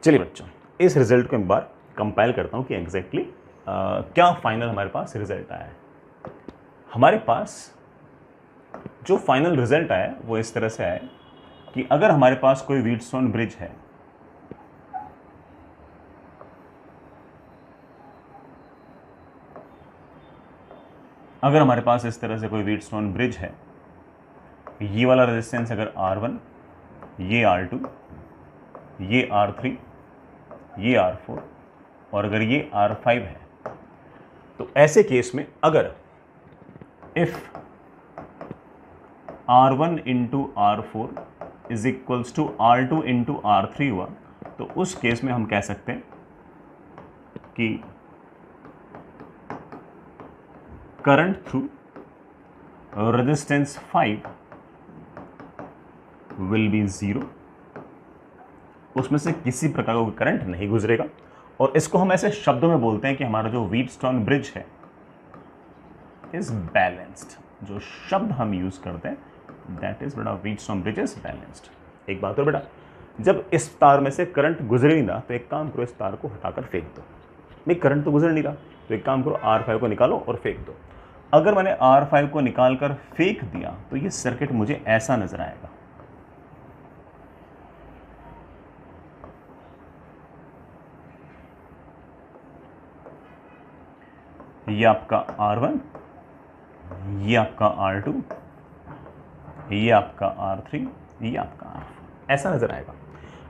चलिए बच्चों, इस रिजल्ट को एक बार कंपाइल करता हूं कि एग्जैक्टली क्या फाइनल हमारे पास रिजल्ट आया है। हमारे पास जो फाइनल रिजल्ट आया वो इस तरह से आया कि अगर हमारे पास कोई व्हीटस्टोन ब्रिज है, अगर हमारे पास इस तरह से कोई व्हीटस्टोन ब्रिज है, ये वाला रेजिस्टेंस अगर R1, ये R2, ये R3, ये R4 और अगर ये R5 है, तो ऐसे केस में अगर if R1 into R4 is equals to R2 into R3 हुआ, तो उस केस में हम कह सकते हैं कि current through resistance 5 will be 0, उसमें से किसी प्रकार का करंट नहीं गुजरेगा। और इसको हम ऐसे शब्दों में बोलते हैं कि हमारा जो व्हीटस्टोन ब्रिज है इज बैलेंस्ड। जो शब्द हम यूज करते हैं दैट इज बेटा व्हीटस्टोन ब्रिज इज बैलेंस्ड। एक बात और बेटा, जब इस तार में से करंट गुजर नहीं रहा तो एक काम करो, इस तार को हटाकर फेंक दो। नहीं, करंट तो गुजर नहीं रहा, तो एक काम करो, R5 को निकालो और फेंक दो। अगर मैंने R5 को निकालकर फेंक दिया तो ये सर्किट मुझे ऐसा नजर आएगा। ये आपका R1, ये आपका R2, ये आपका R3, ये आपका R4, ऐसा नजर आएगा।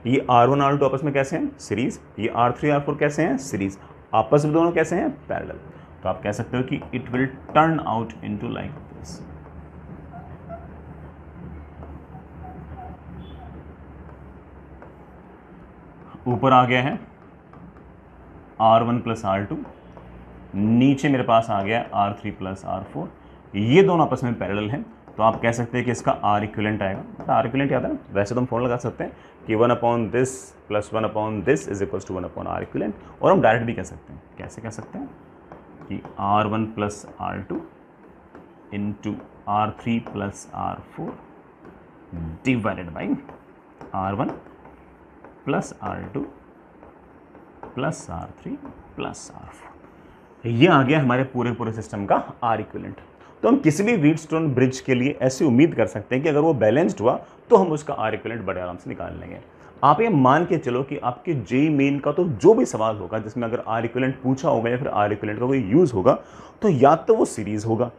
ये R1 R2 आपस में कैसे हैं? सीरीज। ये R3 R4 कैसे हैं? सीरीज। आपस में दोनों कैसे हैं? पैरेलल। तो आप कह सकते हो कि it will turn out into like this. ऊपर आ गया है R1 प्लस R2, नीचे मेरे पास आ गया R3 प्लस R4, ये दोनों आपस में पैरेलल हैं। तो आप कह सकते हैं कि इसका R इक्विवेलेंट आएगा। R इक्विवेलेंट याद है ना? वैसे तो हम फॉर्मूला लगा सकते हैं कि 1 upon this plus 1 upon this is equals to 1 upon R equivalent. और हम डायरेक्ट भी कह सकते हैं। कैसे कह सकते हैं कि R1 plus R2 into R3 plus R4 divided by R1 plus R2 plus R3 plus R4। ये आ गया हमारे पूरे सिस्टम का R इक्विवेलेंट। तो हम किसी भी व्हीटस्टोन ब्रिज के लिए ऐसी उम्मीद कर सकते हैं कि अगर वो बैलेंस्ड हुआ तो हम उसका R इक्विवेलेंट बड़े आराम से निकाल लेंगे। आप ये मान के चलो कि आपके जेईई मेन का तो जो भी सवाल होगा जिसमें अगर R इक्विवेलेंट पूछा होगा या फिर R इक्विवेलेंट का कोई यूज होगा, तो या तो वो सीरीज होगा,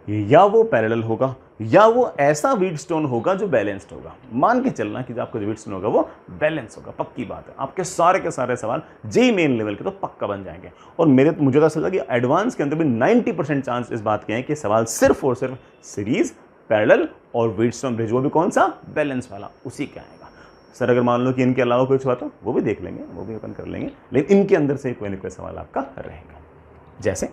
या वो पैरेलल होगा, या वो ऐसा व्हीटस्टोन होगा जो बैलेंस्ड होगा। मान के चलना कि जो आपका जो व्हीटस्टोन होगा वो बैलेंस होगा, पक्की बात है। आपके सारे के सारे सवाल जेईई मेन लेवल के तो पक्का बन जाएंगे। और मुझे तो ऐसा लगा कि एडवांस के अंदर भी 90% चांस इस बात के हैं कि सवाल सिर्फ और सिर्फ सीरीज, पैरेलल और व्हीटस्टोन ब्रिज, वो भी कौन सा? बैलेंस वाला, उसी का आएगा। सर अगर मान लो कि इनके अलावा कोई सवाल तो वो भी देख लेंगे, वो भी ओपन कर लेंगे, लेकिन इनके अंदर से कोई ना कोई सवाल आपका रहेगा। जैसे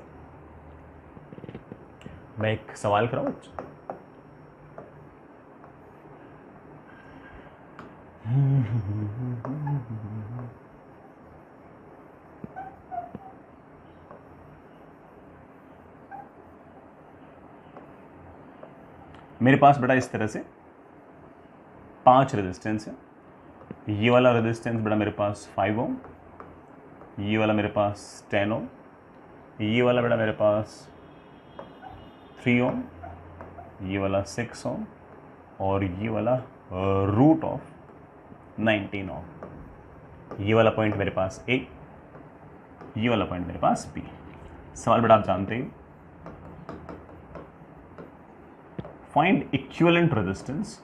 मैं एक सवाल कराऊं, मेरे पास बेटा इस तरह से 5 रेजिस्टेंस है। ये वाला रेजिस्टेंस बेटा मेरे पास 5 ओम, ये वाला मेरे पास 10 ओम, ये वाला बेटा मेरे पास 3 ओम, ये वाला 6 ओम और ये वाला रूट ऑफ 19 ओम। ये वाला पॉइंट मेरे पास A, ये वाला पॉइंट मेरे पास B। सवाल बेटा आप जानते हैं, find equivalent resistance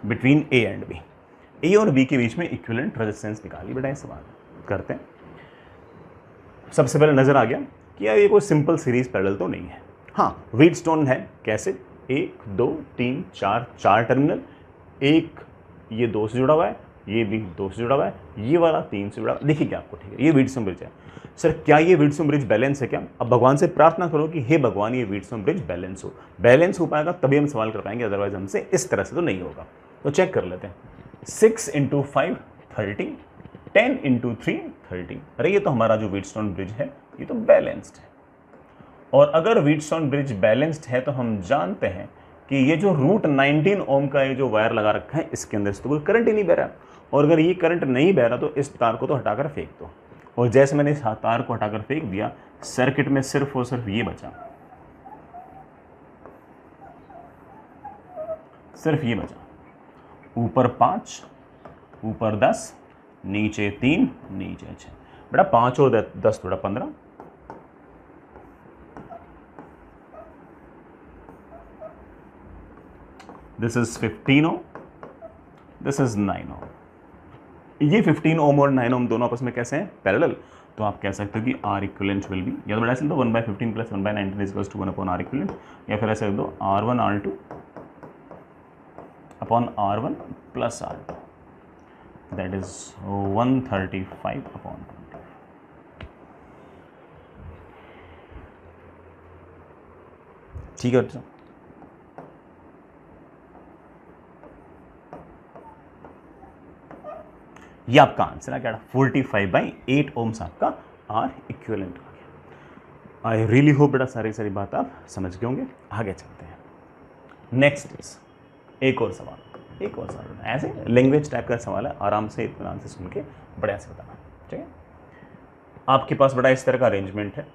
between A and B। A और B के बीच में इक्विवेलेंट रेजिस्टेंस निकालिए बेटा। ये सवाल करते हैं। सबसे पहले नजर आ गया कि यार ये कोई सिंपल सीरीज पैरेलल तो नहीं है। हाँ, व्हीटस्टोन है। कैसे? 1 2 3 4 4 टर्मिनल, एक ये 2 से जुड़ा हुआ है, ये भी 2 से जुड़ा हुआ है, ये वाला 3 से जुड़ा हुआ है। देखिए क्या आपको, ठीक है, ये व्हीटस्टोन ब्रिज है। सर क्या ये व्हीटस्टोन ब्रिज बैलेंस है क्या? अब भगवान से प्रार्थना करो कि हे भगवान ये व्हीटस्टोन ब्रिज बैलेंस हो। बैलेंस हो पाएगा तभी हम सवाल कर पाएंगे, अदरवाइज हमसे इस तरह से तो नहीं होगा। तो चेक कर लेते हैं। 6 × 5 30, 10 × 3 30। अरे ये तो हमारा जो व्हीटस्टोन ब्रिज है ये तो बैलेंस्ड है। और अगर व्हीटस्टोन ब्रिज बैलेंस्ड है तो हम जानते हैं कि ये जो रूट 19 ओम का ये जो वायर लगा रखा है इसके अंदर से तो कोई करंट ही नहीं बह रहा, और अगर ये करंट नहीं बह रहा तो इस तार को तो हटाकर फेंक दो। और जैसे मैंने इस तार को हटाकर फेंक दिया, सर्किट में सिर्फ और सिर्फ ये बचा, सिर्फ ये बचा, ऊपर 5, ऊपर 10, नीचे 3, नीचे 6। बेटा 5 और 10 थोड़ा 15, this is 15 ohm, this is 9 ohm. ये 15 ओम और 9 ओम दोनों आपस में कैसे हैं? पैरेलल। तो आप कह सकते हो कि आर इक्विवेलेंट विल बी, या तो बेटा ऐसे लिख दो 1/15 plus 1/19 is equals to 1/R equivalent, या फिर ऐसे लिख दो R1 R2 upon R1 plus R2, that is 135 upon 20। ठीक है बच्चों, ये आपका आंसर है क्या? 45/8 ओम्स आपका आर इक्विवेलेंट आ गया। आई रियली होप बेटा सारी बात आप समझ गए होंगे। आगे चलते हैं, नेक्स्ट इज एक और सवाल, ऐसे लैंग्वेज टाइप का सवाल है, आराम से इत्मीनान से सुन के बढ़िया से बताना, ठीक है। आपके पास बड़ा इस तरह का अरेंजमेंट है,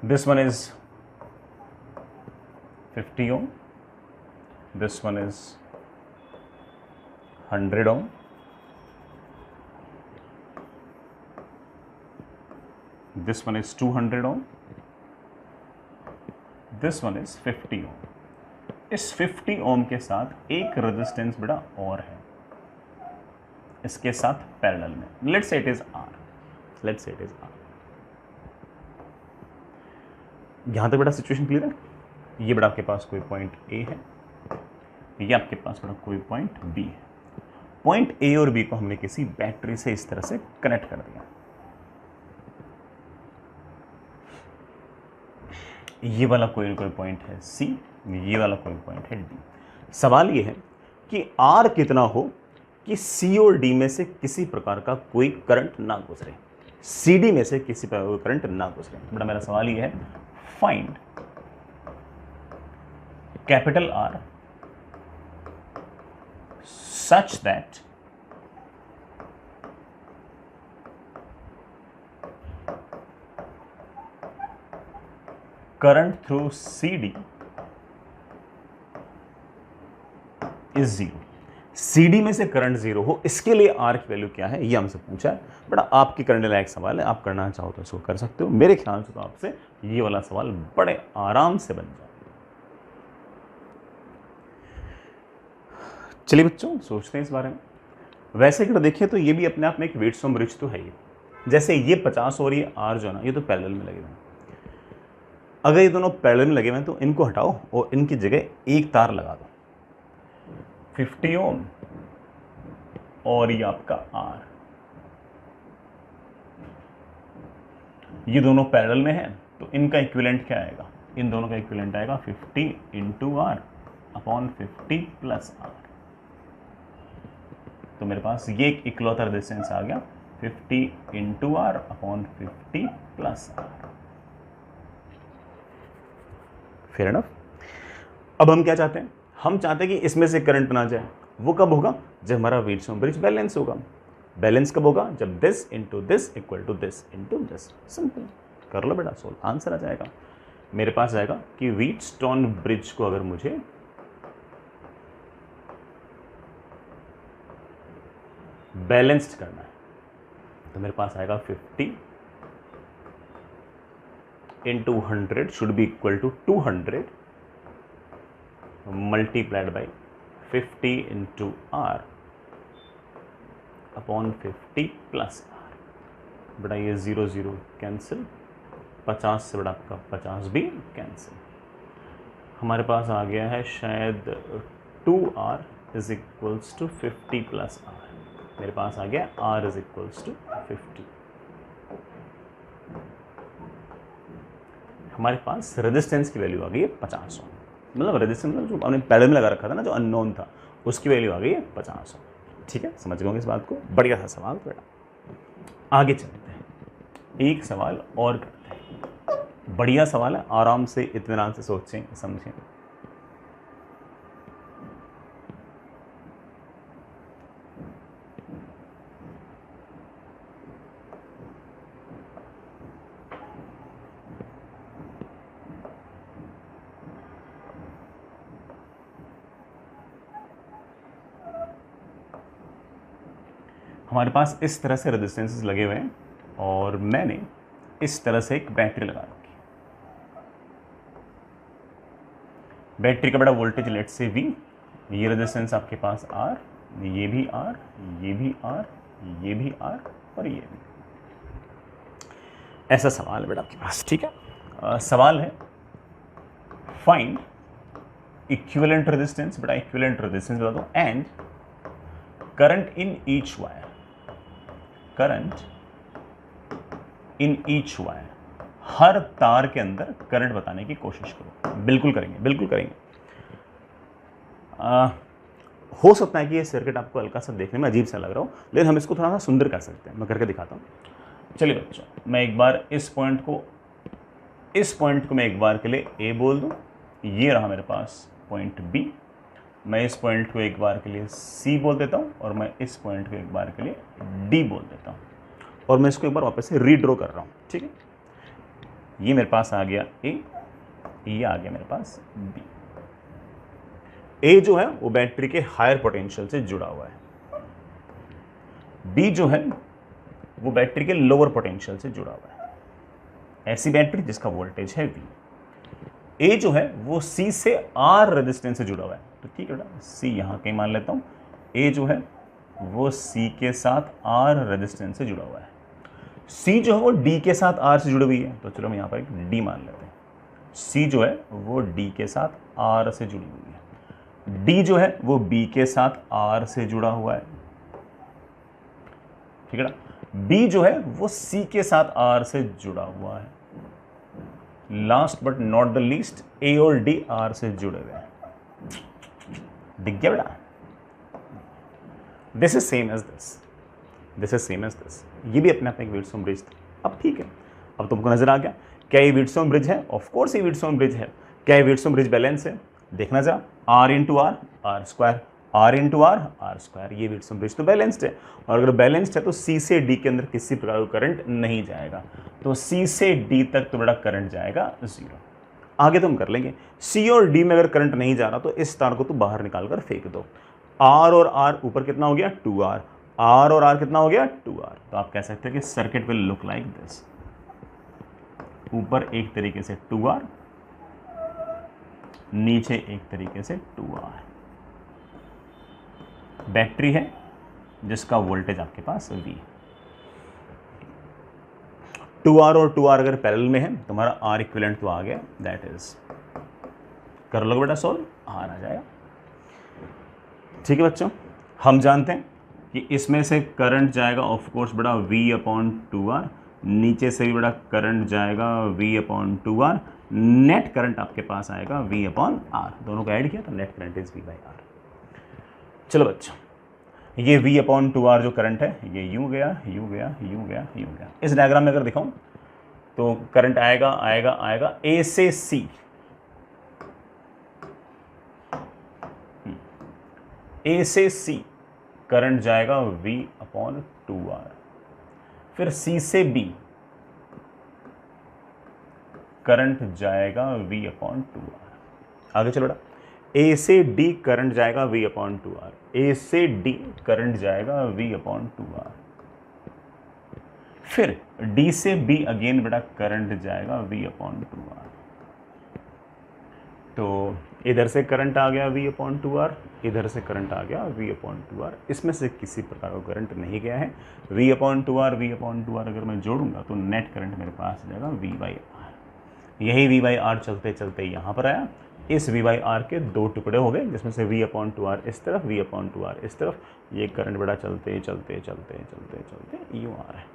this one is 50 ohm, this one is 100 ohm, this one is 200 ohm, this one is 50 ohm। इस 50 ओम के साथ एक रेजिस्टेंस बेटा और है इसके साथ पैरेलल में, let's say it is R, let's say it is R. यहां तक बेटा सिचुएशन क्लियर है? ये बेटा आपके पास कोई पॉइंट ए है, ये आपके पास बेटा कोई पॉइंट बी है। पॉइंट ए और बी को हमने किसी बैटरी से इस तरह से कनेक्ट कर दिया। ये वाला कोई पॉइंट है सी, ये वाला कोई पॉइंट है डी। सवाल ये है कि आर कितना हो कि सी और डी में से किसी प्रकार का कोई करंट ना गुजरे, सी डी में से किसी प्रकार का करंट ना गुजरे। बेटा मेरा सवाल ये है, find capital R such that current through C D is zero. CD में से करंट जीरो हो, इसके लिए आर की वैल्यू क्या है ये हमसे पूछा है। बड़ा आपकी करने लायक सवाल है, आप करना चाहो तो इसको कर सकते हो। मेरे ख्याल से तो आपसे ये वाला सवाल बड़े आराम से बन जाए। चलिए बच्चों सोचते हैं इस बारे में। वैसे अगर देखें तो ये भी अपने आप में एक व्हीटस्टोन ब्रिज तो है ही। जैसे ये 50 और ये आर जो है ना, ये तो पैरेलल में लगे हुए हैं। अगर ये दोनों पैरेलल में लगे हुए हैं तो इनको हटाओ और इनकी जगह एक तार लगा दो, 50 ओम और ये आपका आर। ये दोनों पैरेलल में है तो इनका इक्विवेलेंट क्या आएगा? इन दोनों का इक्विवेलेंट आएगा 50 into R upon 50 plus R. तो मेरे पास ये एक इकलौता रेजिस्टेंस आ गया, 50 into R upon 50 plus R. Fair enough. अब हम क्या चाहते हैं? हम चाहते हैं कि इसमें से करंट ना जाए। वो कब होगा? जब हमारा व्हीटस्टोन ब्रिज बैलेंस होगा। बैलेंस कब होगा? जब this into this equal to this into this. Simple, कर लो बेटा सोल्व, आंसर आ जाएगा। मेरे पास आएगा कि व्हीटस्टोन ब्रिज को अगर मुझे बैलेंस्ड करना है तो मेरे पास आएगा 50 into 100 should be equal to 200 multiplied by 50 into R अपॉन 50 प्लस R। बड़ा ये 0 0 कैंसिल, 50 से बड़ा आपका 50 भी कैंसिल। हमारे पास आ गया है शायद 2R is equals to 50 plus R। मेरे पास आ गया R इज इक्वल्स टू 50। हमारे पास रेजिस्टेंस की वैल्यू आ गई है 50 ओम। मतलब रेजिस्टेंस जो हमने पैरेलल में लगा रखा था ना, जो अननोन था, उसकी वैल्यू आ गई है 50 ओम। ठीक है, समझ गए इस बात को? बढ़िया सा सवाल बेटा। आगे चलते हैं, एक सवाल और करते हैं। बढ़िया सवाल है, आराम से इत्मीनान से सोचें, समझें। हमारे पास इस तरह से रेजिस्टेंसेस लगे हुए हैं और मैंने इस तरह से एक बैटरी लगा रखी है। बैटरी का बड़ा वोल्टेज लेट से V, ये रेजिस्टेंस आपके पास R, ये भी R, ये भी R, ये भी R और ये भी। ऐसा सवाल है बेटा आपके पास। ठीक है, सवाल है फाइंड इक्विवेलेंट रेजिस्टेंस। बेटा इक्विवेलेंट रेजिस्टेंस बता दो and current in each wire. Current in each wire, हर तार के अंदर करंट बताने की कोशिश करो। बिल्कुल करेंगे, बिल्कुल करेंगे। हो सकता है कि ये सर्किट आपको हल्का सा देखने में अजीब सा लग रहा हो, लेकिन हम इसको थोड़ा सा सुंदर कर सकते हैं। मैं करके दिखाता हूँ। चलिए बच्चों, मैं एक बार इस पॉइंट को मैं एक बार के लिए ए बोल दूँ। ये रहा मेरे पास पॉइंट बी। मैं इस पॉइंट को एक बार के लिए सी बोल देता हूँ और मैं इस पॉइंट को एक बार के लिए डी बोल देता हूँ और मैं इसको एक बार वापस से रीड्रॉ कर रहा हूँ। ठीक है, ये मेरे पास आ गया ए, ये आ गया मेरे पास बी। ए जो है वो बैटरी के हायर पोटेंशियल से जुड़ा हुआ है, बी जो है वो बैटरी के लोअर पोटेंशियल से जुड़ा हुआ है। ऐसी बैटरी जिसका वोल्टेज है वी। ए जो है वो सी से आर रेजिस्टेंस से जुड़ा हुआ है, तो ठीक है बेटा, सी यहाँ कहीं मान लेता हूँ। ए जो है वो सी के साथ आर रेजिस्टेंस से जुड़ा हुआ है। सी जो है वो डी के साथ आर से जुड़ी हुई है, तो चलो हम यहाँ पर एक डी मान लेते हैं। सी जो है वो डी के साथ आर से जुड़ी हुई है। डी जो है वो बी के साथ आर से जुड़ा हुआ है। ठीक है ना। बी जो है वो सी के साथ आर से जुड़ा हुआ है। Last but not the least, A और डी आर से जुड़े हुए हैं। दिख गया बेटा? This is same as this, this is same as this. ये भी अपने आप में एक व्हीटस्टोन ब्रिज था। अब ठीक है, अब तुमको नजर आ गया क्या ये व्हीटस्टोन ब्रिज है? ऑफ कोर्स ये व्हीटस्टोन ब्रिज है। क्या ये व्हीटस्टोन ब्रिज बैलेंस है? देखना जरा, R into R, R square, R into R, R square. ये व्हीटस्टोन ब्रिज तो बैलेंस्ड है, और अगर बैलेंस्ड है तो सी से डी के अंदर किसी प्रकार का करंट नहीं जाएगा, तो सी से डी तक तो बड़ा करंट जाएगा जीरो। आगे तो हम कर लेंगे। सी और डी में अगर करंट नहीं जा रहा तो इस तार को तो बाहर निकाल कर फेंक दो। आर और आर ऊपर कितना हो गया? 2R। आर और आर कितना हो गया? 2R। तो आप कह सकते हैं कि circuit will look like this. ऊपर एक तरीके से 2R, नीचे एक तरीके से 2R। बैटरी है जिसका वोल्टेज आपके पास V। 2R और 2R अगर पैरेलल में है तो हमारा R इक्विवेलेंट तो आ गया, दैट इज, कर लो बेटा सॉल्व, R आ जाएगा। ठीक है बच्चों, हम जानते हैं कि इसमें से करंट जाएगा ऑफ कोर्स बड़ा V/2R, नीचे से भी बड़ा करंट जाएगा V/2R, नेट करंट आपके पास आएगा V/R। दोनों को ऐड किया तो नेट करंट इज V/R। चलो बच्चों, ये V/2R जो करंट है ये यूं गया, यूं गया, यूं गया, यूं गया। इस डायग्राम में अगर दिखाऊं तो करंट आएगा आएगा आएगा A से C, A से C करंट जाएगा V/2R। फिर C से B करंट जाएगा V/2R। आगे चलो बेटा, A से D करंट जाएगा V/2R, A से D करंट जाएगा V/2R। फिर D से B अगेन बेटा करंट जाएगा V/2R। तो इधर से करंट आ गया V/2R, इधर से करंट आ गया V/2R। इसमें से किसी प्रकार का करंट नहीं गया है। V/2R V/2R अगर मैं जोड़ूंगा तो नेट करंट मेरे पास आ जाएगा V/R। यही V/R चलते चलते यहाँ पर आया। इस V/R के दो टुकड़े हो गए, जिसमें से V/2R इस तरफ, V/2R इस तरफ। ये करंट बड़ा चलते चलते चलते चलते चलते यूँ आ रहा है,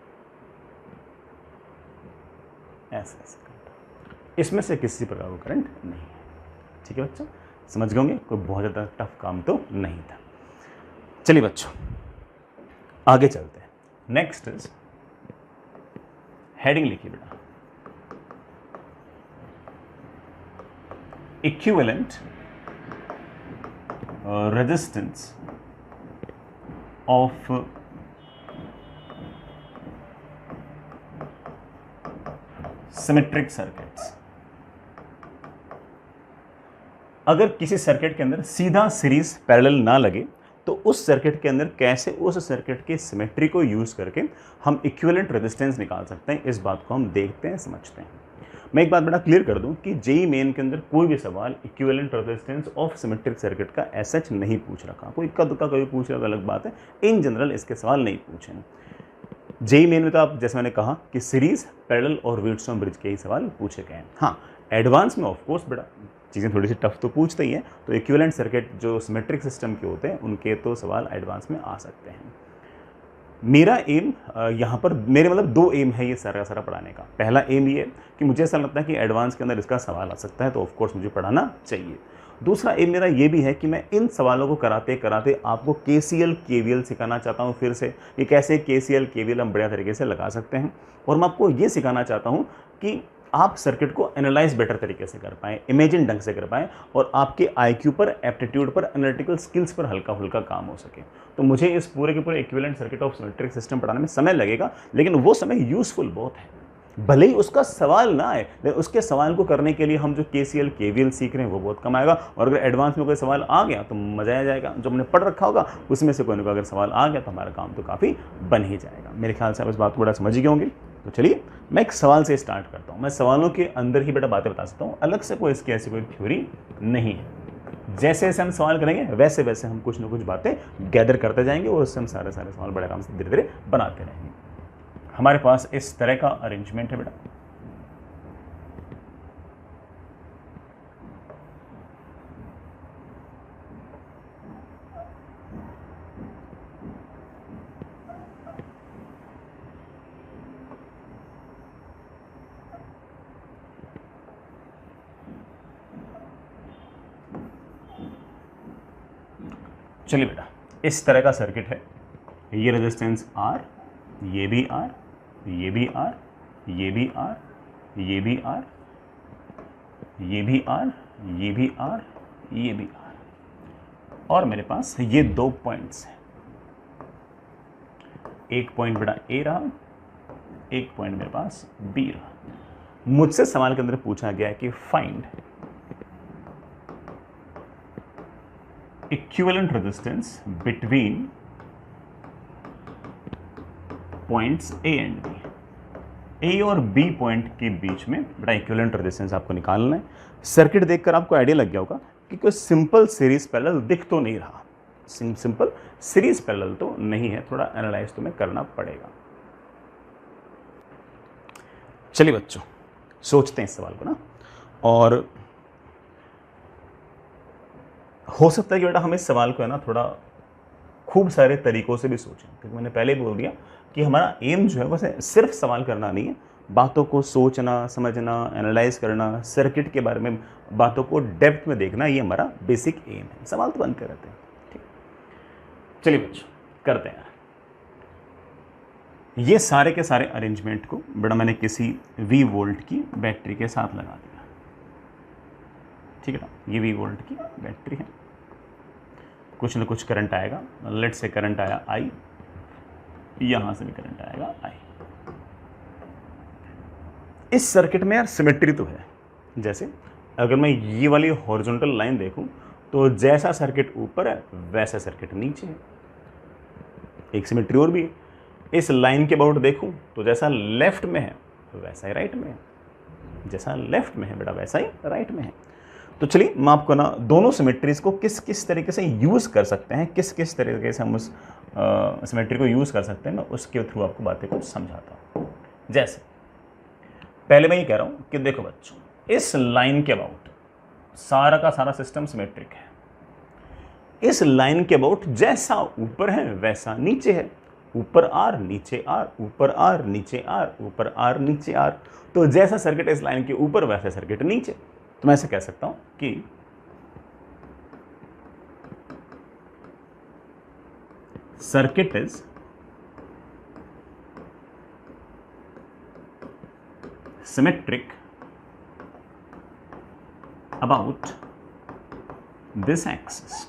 ऐसे ऐसे करंट। इसमें से किसी प्रकार का करंट नहीं है। ठीक है बच्चों, समझ गए होंगे, कोई बहुत ज़्यादा टफ काम तो नहीं था। चलिए बच्चों आगे चलते हैं। नेक्स्ट इज हेडिंग लिखिए बेटा, equivalent resistance of symmetric circuits. अगर किसी सर्किट के अंदर सीधा सीरीज पैरेलल ना लगे तो उस सर्किट के अंदर कैसे उस सर्किट के सिमेट्री को यूज करके हम इक्विवेलेंट रेजिस्टेंस निकाल सकते हैं, इस बात को हम देखते हैं, समझते हैं। मैं एक बात बड़ा क्लियर कर दूं कि जेईई मेन के अंदर कोई भी सवाल equivalent resistance of symmetric circuit का ऐसा नहीं पूछ रखा। कोई इक्का दुक्का कोई पूछ रहा तो अलग बात है, इन जनरल इसके सवाल नहीं पूछे। जेईई मेन में तो आप जैसे मैंने कहा कि सीरीज, पैरेलल और व्हीटस्टोन ब्रिज के ही सवाल पूछे गए हैं। हाँ, एडवांस में ऑफकोर्स बड़ा चीज़ें थोड़ी सी टफ तो पूछते ही हैं, तो इक्विवेलेंट सर्किट जो सिमेट्रिक सिस्टम के होते हैं उनके तो सवाल एडवांस में आ सकते हैं। मेरा एम यहाँ पर, मेरे मतलब दो एम है ये सारा सारा पढ़ाने का। पहला एम ये कि मुझे ऐसा लगता है कि एडवांस के अंदर इसका सवाल आ सकता है, तो ऑफकोर्स मुझे पढ़ाना चाहिए। दूसरा एम मेरा ये भी है कि मैं इन सवालों को कराते कराते आपको केसीएल केवीएल सिखाना चाहता हूँ फिर से, कि कैसे केसीएल केवीएल हम बढ़िया तरीके से लगा सकते हैं। और मैं आपको ये सिखाना चाहता हूँ कि आप सर्किट को एनालाइज बेटर तरीके से कर पाएँ, इमेजिन ढंग से कर पाएँ, और आपके आईक्यू पर, एप्टीट्यूड पर, एनालिटिकल स्किल्स पर हल्का फुल्का काम हो सके। तो मुझे इस पूरे के पूरे equivalent circuit of symmetric system पढ़ाने में समय लगेगा, लेकिन वो समय यूजफुल बहुत है। भले ही उसका सवाल ना आए, लेकिन उसके सवाल को करने के लिए हम जो केसीएल केवीएल सीख रहे हैं वो बहुत कम आएगा। और अगर एडवांस में कोई सवाल आ गया तो मजा आ जाएगा। जो हमने पढ़ रखा होगा उसमें से कोई ना कोई अगर सवाल आ गया तो हमारा काम तो काफ़ी बन ही जाएगा। मेरे ख्याल से आप इस बात को बड़ा समझ ही गए होंगे। तो चलिए मैं एक सवाल से स्टार्ट करता हूँ। मैं सवालों के अंदर ही बेटा बातें बता सकता हूँ, अलग से कोई इसकी ऐसी कोई थ्योरी नहीं है। जैसे जैसे हम सवाल करेंगे वैसे वैसे हम कुछ ना कुछ बातें गैदर करते जाएंगे और उससे हम सारे सवाल बड़े आराम से धीरे धीरे बनाते रहेंगे। हमारे पास इस तरह का अरेंजमेंट है बेटा। चलिए बेटा, इस तरह का सर्किट है। ये रेजिस्टेंस R, ये भी R, ये भी R, ये भी R, ये भी R, ये भी R, ये भी R, ये भी R, और मेरे पास ये दो पॉइंट्स हैं। एक पॉइंट बेटा A रहा, एक पॉइंट मेरे पास B रहा। मुझसे सवाल के अंदर पूछा गया है कि find equivalent resistance between points A and B। A और B पॉइंट के बीच में बड़ा इक्विवेलेंट रेजिस्टेंस आपको निकालना है। सर्किट देखकर आपको आइडिया लग गया होगा कि कोई सिंपल सीरीज पैरेलल दिख तो नहीं रहा। सिंपल सीरीज पैरेलल तो नहीं है, थोड़ा एनालाइज तुम्हें करना पड़ेगा। चलिए बच्चों सोचते हैं इस सवाल को ना, और हो सकता है कि बेटा हम इस सवाल को है ना थोड़ा खूब सारे तरीकों से भी सोचें, क्योंकि मैंने पहले बोल दिया कि हमारा एम जो है वैसे सिर्फ सवाल करना नहीं है, बातों को सोचना, समझना, एनालाइज करना, सर्किट के बारे में बातों को डेप्थ में देखना, ये हमारा बेसिक एम है। सवाल तो बनते रहते हैं। ठीक, चलिए बच्चों करते हैं। ये सारे के सारे अरेंजमेंट को बेटा मैंने किसी V वोल्ट की बैटरी के साथ लगा दिया। ठीक है ना, ये V वोल्ट की बैटरी है, कुछ ना कुछ करंट आएगा। लेट से करंट आया I, यहां से भी करंट आएगा I। इस सर्किट में यार सिमेट्री तो है। जैसे अगर मैं ये वाली हॉरिजॉन्टल लाइन देखूं तो जैसा सर्किट ऊपर है वैसा सर्किट नीचे है। एक सिमेट्री और भी है। इस लाइन के अबाउट देखूं तो जैसा लेफ्ट में है वैसा ही राइट में है, जैसा लेफ्ट में है बेटा वैसा ही राइट में है। तो चलिए मैं आपको ना दोनों सिमेट्रीज को किस किस तरीके से यूज़ कर सकते हैं, किस किस तरीके से हम उस सिमेट्री को यूज़ कर सकते हैं, मैं उसके थ्रू आपको बातें को समझाता हूँ। जैसे पहले मैं ये कह रहा हूँ कि देखो बच्चों, इस लाइन के अबाउट सारा का सारा सिस्टम सिमेट्रिक है। इस लाइन के अबाउट जैसा ऊपर है वैसा नीचे है, ऊपर आर नीचे आर, ऊपर आर नीचे आर, ऊपर आर नीचे आर। तो जैसा सर्किट इस लाइन के ऊपर वैसा सर्किट नीचे। तो मैं ऐसे कह सकता हूं कि circuit is symmetric about this axis.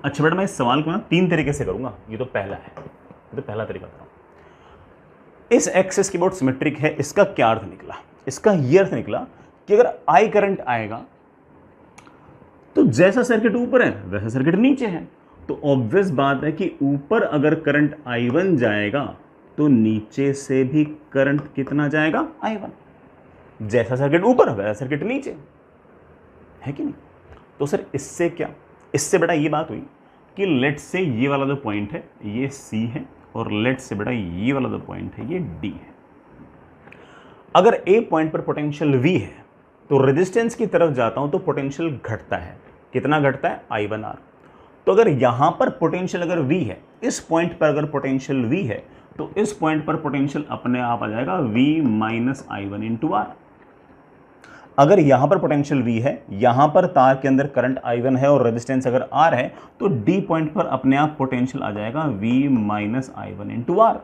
अच्छा बेटा, मैं इस सवाल को ना 3 तरीके से करूंगा। ये तो पहला है, ये तो पहला तरीका था। इस एक्सिस की अबाउट सिमेट्रिक है, इसका क्या अर्थ निकला? इसका ये अर्थ निकला कि अगर आई करंट आएगा तो जैसा सर्किट ऊपर है वैसा सर्किट नीचे है। तो ऑब्वियस बात है कि ऊपर अगर करंट I1 जाएगा तो नीचे से भी करंट कितना जाएगा? I1। जैसा सर्किट ऊपर वैसा सर्किट नीचे, है कि नहीं? तो सर इससे क्या, इससे बेटा ये बात हुई कि लेट से ये वाला जो पॉइंट है ये C है, और लेट से बेटा ये वाला जो पॉइंट है ये D है। अगर A पॉइंट पर पोटेंशियल V है तो रेजिस्टेंस की तरफ जाता हूं तो पोटेंशियल घटता है। कितना घटता है? I1R। तो अगर यहां पर पोटेंशियल अगर V है, इस पॉइंट पर अगर पोटेंशियल V है तो इस पॉइंट पर पोटेंशियल अपने आप आ जाएगा V minus I1 into R। अगर यहां पर पोटेंशियल V है, यहां पर तार के अंदर करंट I1 है और रेजिस्टेंस अगर R है, तो D पॉइंट पर अपने आप पोटेंशियल आ जाएगा V minus I1 into R।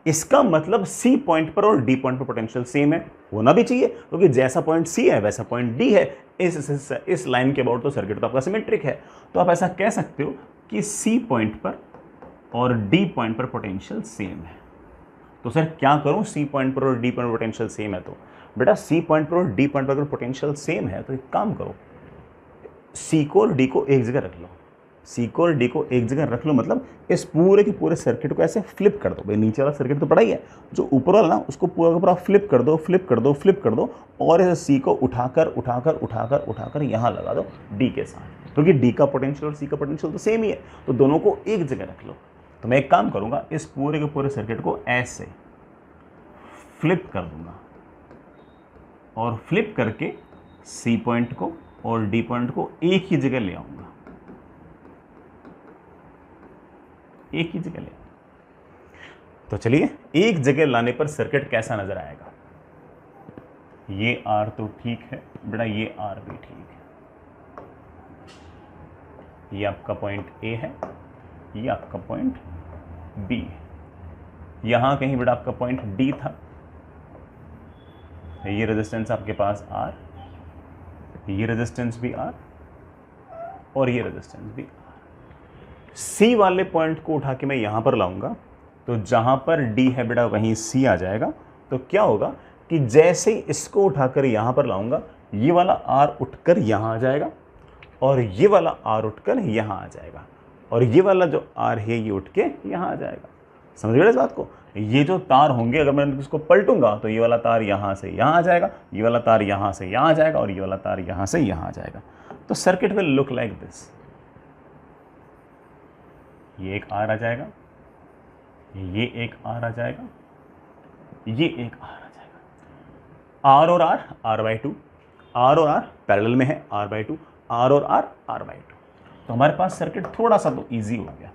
इसका मतलब C पॉइंट पर और D पॉइंट पर पोटेंशियल सेम है, होना भी चाहिए, क्योंकि जैसा पॉइंट C है वैसा पॉइंट D है। इस लाइन के अबाउट तो सर्किट तो आपका सिमेट्रिक है। तो आप ऐसा कह सकते हो कि C पॉइंट पर और D पॉइंट पर पोटेंशियल सेम है। तो सर क्या करूं? C पॉइंट पर और D पॉइंट पर पोटेंशियल सेम है, तो बेटा C पॉइंट पर और D पॉइंट पर अगर पोटेंशियल सेम है तो एक काम करो, C को और D को एक जगह रख लो। C को और D को एक जगह रख लो मतलब इस पूरे के पूरे सर्किट को ऐसे फ्लिप कर दो। भाई नीचे वाला सर्किट तो पड़ा ही है, जो ऊपर वाला ना उसको पूरा का पूरा फ्लिप कर दो, फ्लिप कर दो, फ्लिप कर दो, और इस C को उठाकर उठाकर उठाकर उठाकर यहाँ लगा दो D के साथ, क्योंकि D का पोटेंशियल और C का पोटेंशियल तो सेम ही है, तो दोनों को एक जगह रख लो। तो मैं एक काम करूँगा, इस पूरे के पूरे सर्किट को ऐसे फ्लिप कर दूंगा और फ्लिप करके C पॉइंट को और D पॉइंट को एक ही जगह ले आऊंगा, एक ही जगह ले। तो चलिए, एक जगह लाने पर सर्किट कैसा नजर आएगा? ये R तो ठीक है बेटा, ये R भी ठीक है। ये आपका पॉइंट A है, ये आपका पॉइंट B है। यहां कहीं बेटा आपका पॉइंट D था। ये रेजिस्टेंस आपके पास R, ये रेजिस्टेंस भी R और ये रेजिस्टेंस भी R। C वाले पॉइंट को उठा के मैं यहां पर लाऊंगा, तो जहां पर D है बेटा वहीं C आ जाएगा। तो क्या होगा कि जैसे ही इसको उठाकर यहां पर लाऊंगा, ये वाला R उठकर यहां आ जाएगा और ये वाला R उठकर यहां आ जाएगा, और ये वाला जो R है ये उठ के यहां आ जाएगा। समझ गए इस बात को? ये जो तार होंगे अगर मैं इसको पलटूंगा तो ये वाला तार यहां से यहां आ जाएगा, ये वाला तार यहां से यहां आ जाएगा और ये वाला तार यहां से यहां आ जाएगा। तो circuit will look like this. ये एक R आ जाएगा, ये एक R आ जाएगा, ये एक R आ जाएगा। R और R R/2, R और R पैरेलल में है R/2, R और R R/2। तो हमारे पास सर्किट थोड़ा सा तो इजी हो गया।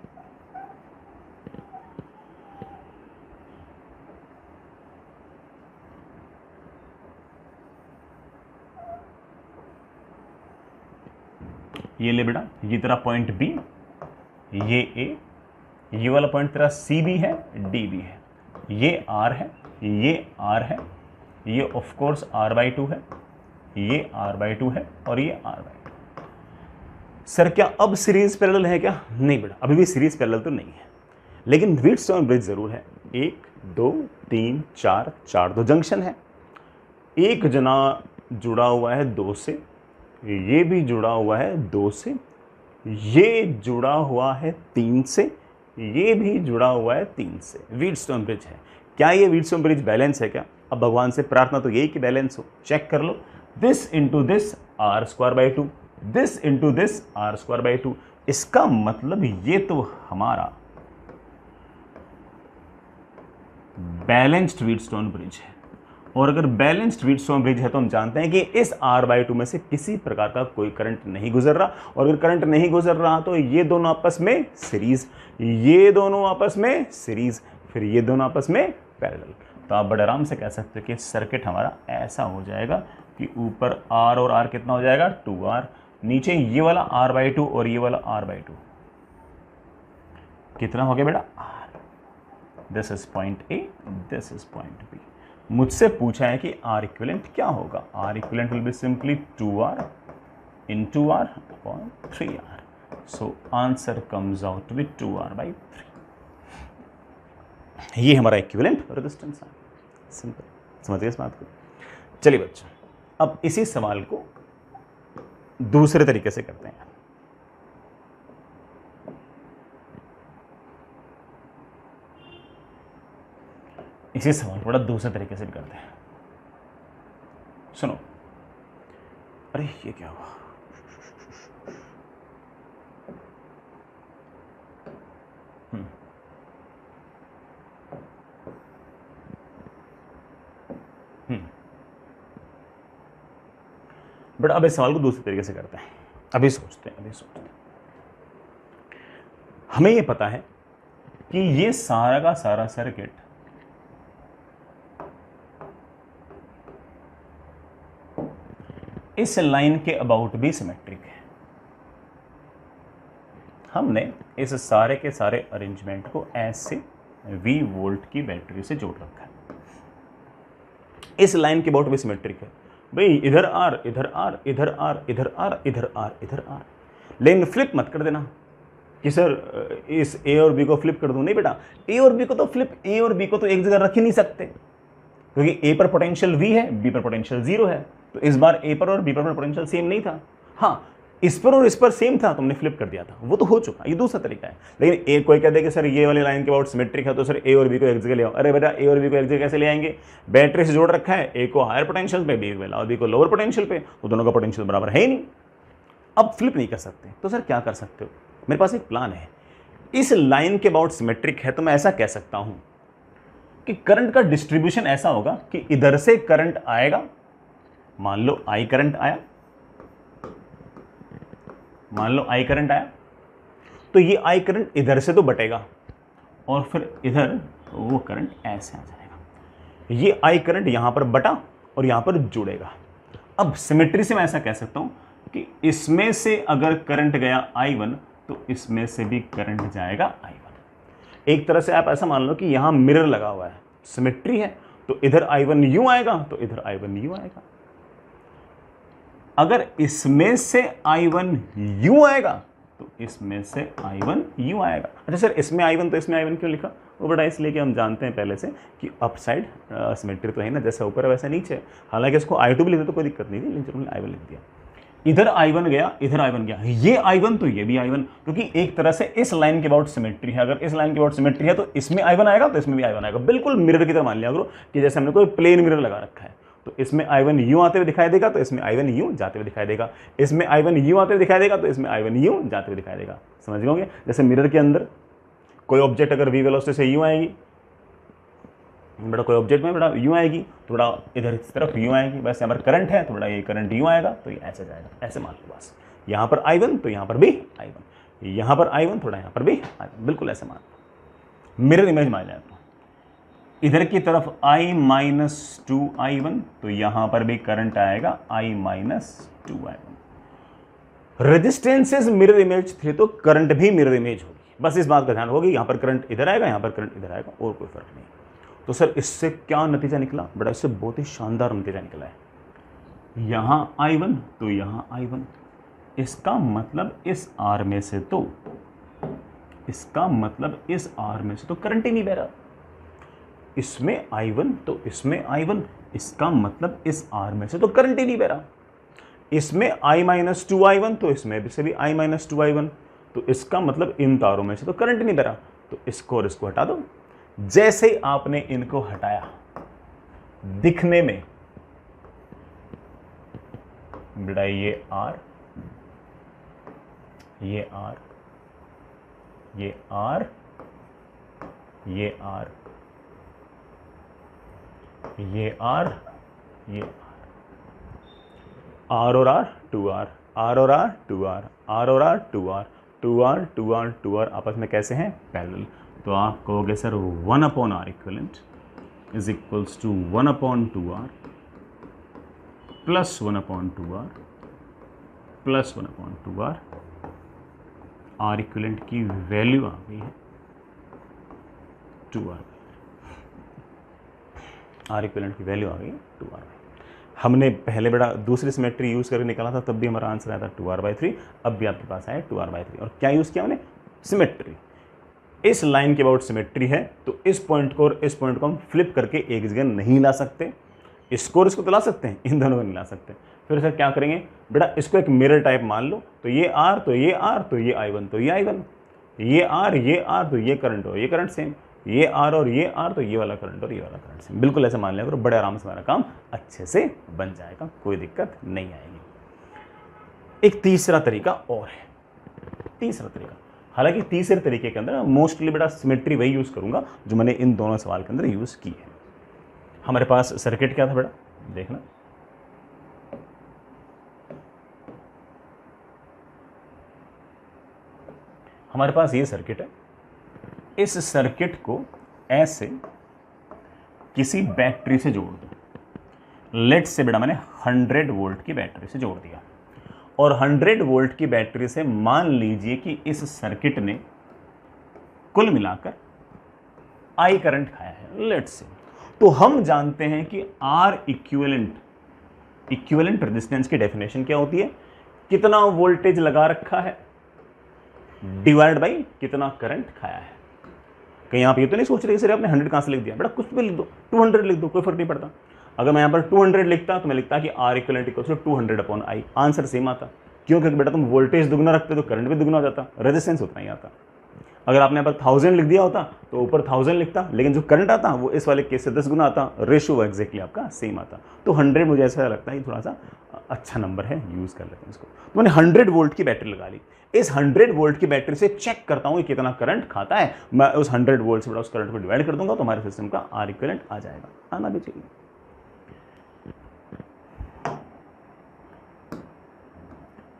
ये ले बेटा, ये तेरा पॉइंट B, ये A, ये वाला पॉइंट तेरा C भी है, D भी है, ये R है, ये R है, ये ऑफ कोर्स R/2 है, ये R/2 है और ये R/2। सर क्या अब सीरीज पैरेलल है क्या? नहीं बेटा, अभी भी सीरीज पैरेलल तो नहीं है, लेकिन व्हीटस्टोन ब्रिज जरूर है। 1 2 3 4 4 तो जंक्शन है। एक जना जुड़ा हुआ है 2 से, ये भी जुड़ा हुआ है 2 से, ये जुड़ा हुआ है 3 से, ये भी जुड़ा हुआ है 3 से। व्हीटस्टोन ब्रिज है। क्या ये व्हीटस्टोन ब्रिज बैलेंस है क्या? अब भगवान से प्रार्थना तो यही कि बैलेंस हो। चेक कर लो, this into this R²/2, this into this R²/2। इसका मतलब ये तो हमारा बैलेंस्ड व्हीटस्टोन ब्रिज है। और अगर बैलेंस्ड व्हीटस्टोन ब्रिज है तो हम जानते हैं कि इस R/2 में से किसी प्रकार का कोई करंट नहीं गुजर रहा, और अगर करंट नहीं गुजर रहा तो ये दोनों आपस में सीरीज, ये दोनों आपस में सीरीज, फिर ये दोनों आपस में पैरेलल। तो आप बड़े आराम से कह सकते हो कि सर्किट हमारा ऐसा हो जाएगा कि ऊपर R और R कितना हो जाएगा 2R, नीचे ये वाला R/2 और ये वाला R/2 कितना हो गया बेटा R। This is point A, this is point B. मुझसे पूछा है कि R इक्विवेलेंट क्या होगा। R equivalent will be simply 2R into R upon 3R. So answer comes out to be 2R/3. ये हमारा इक्विवेलेंट रेजिस्टेंस है। सिंपल, समझ गए इस बात को। चलिए बच्चों, अब इसी सवाल को दूसरे तरीके से करते हैं। इसी सवाल को बड़ा दूसरे तरीके से भी करते हैं। सुनो, अरे ये क्या हुआ? बट अब इस सवाल को दूसरे तरीके से करते हैं। अभी सोचते हैं। हमें ये पता है कि ये सारा का सारा सर्किट इस लाइन के अबाउट भी सिमेट्रिक है। हमने इस सारे के सारे अरेंजमेंट को ऐसे V वोल्ट की बैटरी से जोड़ रखा है। इस लाइन के अबाउट भी सिमेट्रिक है भाई, इधर R, इधर R, इधर R, इधर R, इधर R, इधर R। लेकिन फ्लिप मत कर देना कि सर इस A और B को फ्लिप कर दूं। नहीं बेटा, A और B को तो एक जगह रख ही नहीं सकते, क्योंकि A पर पोटेंशियल V है, B पर पोटेंशियल 0 है। तो इस बार A पर और B पर पोटेंशियल सेम नहीं था। हाँ, इस पर और इस पर सेम था तो हमने फ्लिप कर दिया था, वो तो हो चुका। ये दूसरा तरीका है। लेकिन ए कोई कह दे कि सर ये वाली लाइन के अबाउट सिमेट्रिक है, तो सर A और B को एक जगह ले आओ। अरे बेटा, A और B को एक जगह कैसे ले आएंगे? बैटरी से जोड़ रखा है, A को हायर पोटेंशियल पे, B को लोअर पोटेंशियल पे, तो दोनों का पोटेंशियल बराबर है ही नहीं। अब फ्लिप नहीं कर सकते, तो सर क्या कर सकते हो? मेरे पास एक प्लान है। इस लाइन के अबाउट सिमेट्रिक है तो मैं ऐसा कह सकता हूं कि करंट का डिस्ट्रीब्यूशन ऐसा होगा कि इधर से करंट आएगा, मान लो I करंट आया, तो ये I करंट इधर से तो बटेगा और फिर इधर वो करंट ऐसे आ जाएगा। ये I करंट यहां पर बटा और यहां पर जुड़ेगा। अब सिमेट्री से मैं ऐसा कह सकता हूं कि इसमें से अगर करंट गया I1 तो इसमें से भी करंट जाएगा I1। एक तरह से आप ऐसा मान लो कि यहां मिरर लगा हुआ है, सिमेट्री है, तो इधर I1 यूं आएगा तो इधर I1 यूं आएगा। अगर इसमें से I1 यूं आएगा तो इसमें से I1 यूं आएगा। अच्छा सर, इसमें I1 तो इसमें I1 क्यों लिखा? वो बड़ा इसलिए कि हम जानते हैं पहले से कि अप साइड सिमेट्री तो है ना, जैसे ऊपर है वैसे नीचे। हालांकि इसको I2 भी लिखते तो कोई दिक्कत नहीं थी, लेकिन चलो I1 लिख दिया। इधर I1 गया, इधर I1 गया, ये I1 तो ये भी I1, क्योंकि एक तरह से इस लाइन के अबाउट सिमेट्री है। अगर इस लाइन के अबाउट सिमेट्री है तो इसमें I1 आएगा तो इसमें भी I1 आएगा। बिल्कुल मिरर की तरह मान लिया करो कि जैसे हमने कोई प्लेन मिरर लगा रखा है, तो इसमें I1 यूं आते हुए दिखाई देगा तो इसमें I1 यूं जाते हुए दिखाई देगा, इसमें I1 यूं आते हुए दिखाई देगा तो इसमें I1 यूं जाते हुए दिखाई देगा। समझ गए होंगे? जैसे मिरर के अंदर कोई ऑब्जेक्ट अगर V वेलोसिटी से यूं आएगी, बड़ा कोई ऑब्जेक्ट में बड़ा यूं आएगी तो बड़ा इधर इस तरफ यूं आएगी। वैसे यहाँ पर करंट है तो बड़ा ये करंट यूं आएगा तो ये ऐसे जाएगा, ऐसे मान लो बस। यहाँ पर I1 तो यहाँ पर भी I1, यहाँ पर I1 थोड़ा यहाँ पर भी I1, बिल्कुल ऐसे मान लो। मिरर इमेज मान लें तो इधर की तरफ I-2I1 तो यहां पर भी करंट आएगा I-2I1। रेजिस्टेंसेस मिरर इमेज थे तो करंट भी मिरर इमेज होगी। बस इस बात का ध्यान होगी, यहां पर करंट इधर आएगा, यहां पर करंट इधर आएगा, और कोई फर्क नहीं। तो सर इससे क्या नतीजा निकला? बड़ा इससे बहुत ही शानदार नतीजा निकला है। यहां I1 तो यहां I1, इसका मतलब इस R में से तो करंट ही नहीं बह रहा। इसमें I1 तो इसमें I1, इसका मतलब इस R में से तो करंट ही नहीं बह रहा। इसमें I-2I1 तो इसमें से भी I-2I1, तो इसका मतलब इन तारों में से तो करंट नहीं बह रहा। तो इसको और इसको हटा दो। जैसे ही आपने इनको हटाया, दिखने में बेटा ये R, ये R, ये R, ये R, ये आर, ये आर और आर, टू आर, आर और आर, टू आर, आर और R, two R, two R, two R, two R आपस में कैसे हैं? पैरेलल। तो आप कहोगे sir 1/r equivalent is equals to 1/2r plus 1/2r plus 1/2r। R equivalent की वैल्यू आ गई है 2r। आर इक्विवेलेंट की वैल्यू आ गई 2r। हमने पहले बड़ा दूसरी सिमेट्री यूज़ करके निकाला था, तब भी हमारा आंसर आया था 2r/3। अब भी आपके पास आया 2r/3। और क्या यूज़ किया हमने? सिमेट्री। इस लाइन के अबाउट सिमेट्री है, तो इस पॉइंट को और इस पॉइंट को हम फ्लिप करके एक जगह नहीं ला सकते। इसको और इसको तो ला सकते हैं, इन दोनों को नहीं ला सकते। फिर सर क्या करेंगे बेटा, इसको एक मिरर टाइप मान लो, तो ये आर, तो ये आर, तो ये I1, तो ये I1, ये आर, ये आर, तो ये करंट और ये करंट सेम, ये आर और ये आर, तो ये वाला करंट और ये वाला करंट सेम। बिल्कुल ऐसे मान लिया करो, बड़े आराम से हमारा काम अच्छे से बन जाएगा, कोई दिक्कत नहीं आएगी। एक तीसरा तरीका और है, तीसरा तरीका। हालांकि तीसरे तरीके के अंदर मोस्टली बेटा सिमेट्री वही यूज़ करूंगा जो मैंने इन दोनों सवाल के अंदर यूज़ की है। हमारे पास सर्किट क्या था बेटा, देखना, हमारे पास ये सर्किट है। इस सर्किट को ऐसे किसी बैटरी से जोड़ दो। लेट से बेटा मैंने 100 वोल्ट की बैटरी से जोड़ दिया, और 100 वोल्ट की बैटरी से मान लीजिए कि इस सर्किट ने कुल मिलाकर I करंट खाया है, लेट से। तो हम जानते हैं कि R इक्विवेलेंट रेजिस्टेंस की डेफिनेशन क्या होती है? कितना वोल्टेज लगा रखा है डिवाइड बाई कितना करंट खाया है। कहीं आप ये तो नहीं सोच रहे सर आपने 100 कहां से लिख दिया? बेटा कुछ भी लिख दो, 200 लिख दो, कोई फर्क नहीं पड़ता। अगर मैं यहाँ पर 200 लिखता तो मैं लिखता कि R equivalent equals to 200/I। Answer same आता। क्यों? क्योंकि बेटा तुम वोल्टेज दुगना रखते तो करंट भी दुगना हो जाता, रेजिस्टेंस उतना ही आता। अगर आपने यहाँ पर 1000 लिख दिया होता तो ऊपर 1000 लिखता, लेकिन जो करंट आता वो इस वाले केस से 10 गुना आता, रेशियो एग्जैक्टली आपका सेम आता। तो 100 मुझे ऐसा लगता है थोड़ा सा अच्छा नंबर है, यूज़ कर लेते हैं इसको। तो मैंने 100 वोल्ट की बैटरी लगा ली। इस 100 वोल्ट की बैटरी से चेक करता हूँ कि कितना करंट खाता है। मैं उस 100 वोल्ट से बड़ा उस करंट को डिवाइड कर दूंगा तो हमारे सिस्टम का R इक्विवेलेंट आ जाएगा, आना भी चाहिए।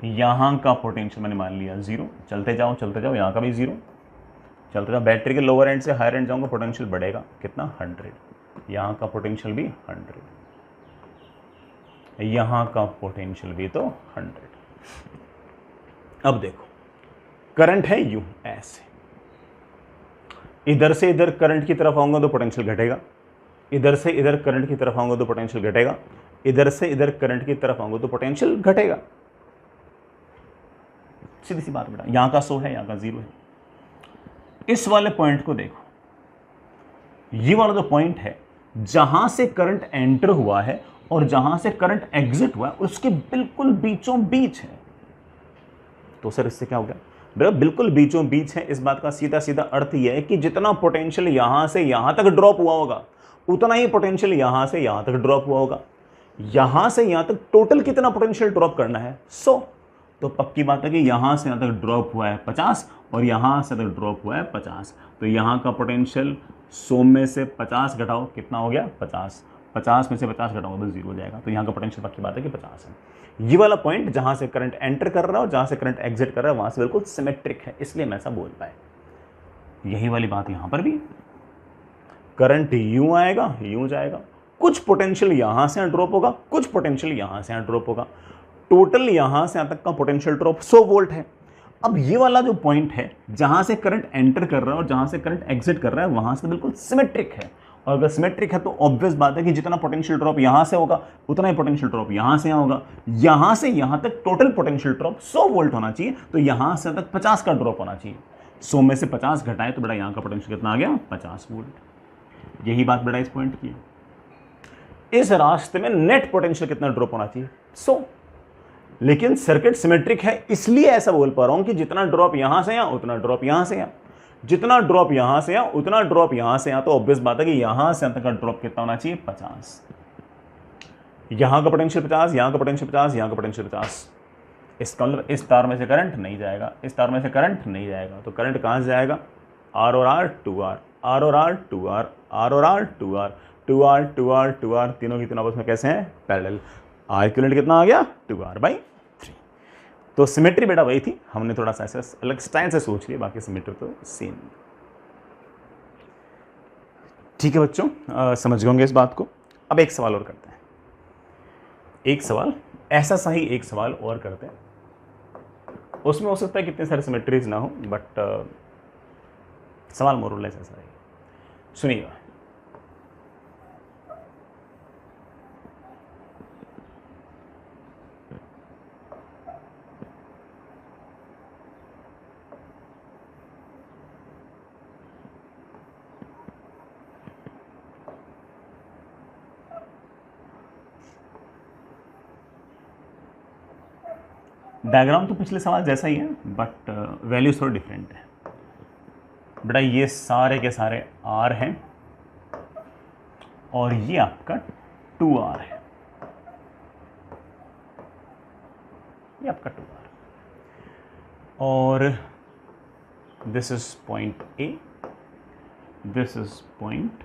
यहां का पोटेंशियल मैंने मान लिया 0, चलते जाओ यहां का भी 0, चलते जाओ। बैटरी के लोअर एंड से हायर एंड जाऊंगा, पोटेंशियल बढ़ेगा कितना? 100। यहां का पोटेंशियल भी 100, यहां का पोटेंशियल भी तो 100। अब देखो करंट है यूं ऐसे, इधर से इधर करंट की तरफ आऊंगा तो पोटेंशियल घटेगा, इधर से इधर करंट की तरफ आऊंगा तो पोटेंशियल घटेगा, इधर से इधर करंट की तरफ आऊंगा तो पोटेंशियल घटेगा। सीधी सी बात बेटा, यहां का 100 है, यहां का 0 है। इस वाले पॉइंट को देखो, ये वाला जो पॉइंट है जहां से करंट एंटर हुआ है और जहां से करंट एग्जिट हुआ है, उसके बिल्कुल बीचों बीच है। तो सर इससे क्या हो गया बेटा? बिल्कुल बीचों बीच है। इस बात का सीधा सीधा अर्थ यह है कि जितना पोटेंशियल यहां से यहां तक ड्रॉप हुआ होगा उतना ही पोटेंशियल यहां से यहां तक ड्रॉप हुआ होगा। यहां से यहां तक टोटल कितना पोटेंशियल ड्रॉप करना है? 100। तो पक्की बात है कि यहां से यहां तक ड्रॉप हुआ है 50 और यहां से तक ड्रॉप हुआ है 50। तो यहां का पोटेंशियल 100 में से 50 घटाओ, कितना हो गया? 50। 50 में से 50 घटाओ तो 0 हो जाएगा। तो यहाँ का पोटेंशियल पक्की बात है कि 50 है। ये वाला पॉइंट जहां से करंट एंटर कर रहा है और जहां से करंट एग्जिट कर रहा है वहां से बिल्कुल सिमेट्रिक है, इसलिए मैं ऐसा बोल पाए। यही वाली बात यहां पर भी, करंट यूं आएगा यूं जाएगा, कुछ पोटेंशियल यहां से ड्रॉप होगा, कुछ पोटेंशियल यहां से ड्रॉप होगा। टोटल यहां से यहां तक का पोटेंशियल ड्रॉप 100 वोल्ट है। अब ये वाला जो पॉइंट है जहां से करंट एंटर कर रहा है और जहां से करंट एग्जिट कर रहा है वहां से बिल्कुल सिमेट्रिक है। और अगर सिमेट्रिक है तो ऑब्वियस बात है कि जितना पोटेंशियल ड्रॉप यहां से होगा उतना ही पोटेंशियल ड्रॉप यहां से यहां होगा। यहां से यहां तक टोटल पोटेंशियल ड्रॉप 100 वोल्ट होना चाहिए, तो यहां से तक 50 का ड्रॉप होना चाहिए। 100 में से 50 घटाए तो बेटा यहां का पोटेंशियल कितना आ गया? 50 वोल्ट। यही बात बेटा इस पॉइंट की है। इस रास्ते में नेट पोटेंशियल कितना ड्रॉप होना चाहिए? 100। लेकिन सर्किट सिमेट्रिक है, इसलिए ऐसा बोल पा रहा हूं कि जितना ड्रॉप यहां से यहां उतना ड्रॉप यहां से यहां, जितना ड्रॉप यहां से यहां उतना ड्रॉप यहां से यहां। तो ऑब्वियस बात है कि यहां से यहां तक का ड्रॉप कितना होना चाहिए? 50। यहां का पोटेंशियल 50, यहां का पोटेंशियल 50, यहां का पोटेंशियल 50। इसका मतलब इस तार में से करंट नहीं जाएगा, इस तार में से करंट नहीं जाएगा। तो करंट कहां से जाएगा? R और R 2R, R और R 2R, R और R 2R, 2r तीनों की तीनों आपस में कैसे हैं, पैरेलल। आर इक्विवेलेंट कितना आ गया, 2r/3। तो सिमेट्री बेटा वही थी, हमने थोड़ा सा ऐसा अलग स्टाइल से सोच लिया, बाकी सिमेट्री तो सेम। ठीक है बच्चों, समझ गए होंगे इस बात को। अब एक सवाल और करते हैं, एक सवाल ऐसा सा ही एक सवाल और करते हैं। उसमें हो सकता है कितने सारे सिमेट्रीज ना हो, बट सवाल मोर और लेस ऐसा है। सुनिएगा, डायग्राम तो पिछले सवाल जैसा ही है, बट वैल्यूज थोड़ा डिफरेंट है। बेटा ये सारे के सारे r हैं और ये आपका 2r है, ये आपका 2r, और this is point A, this is point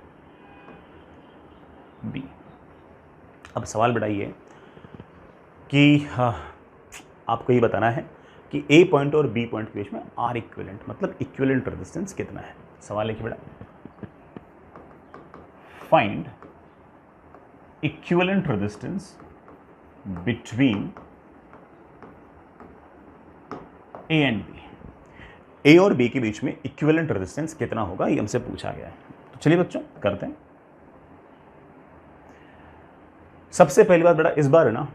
B। अब सवाल बेटा ये कि आपको ये बताना है कि A पॉइंट और B पॉइंट के बीच में R इक्विवेलेंट मतलब इक्विवेलेंट रेजिस्टेंस कितना है। सवाल है कि बेटा find equivalent resistance between A and B। A और B के बीच में इक्विवेलेंट रेजिस्टेंस कितना होगा, ये हमसे पूछा गया है। तो चलिए बच्चों करते हैं। सबसे पहली बात बेटा, इस बार है ना,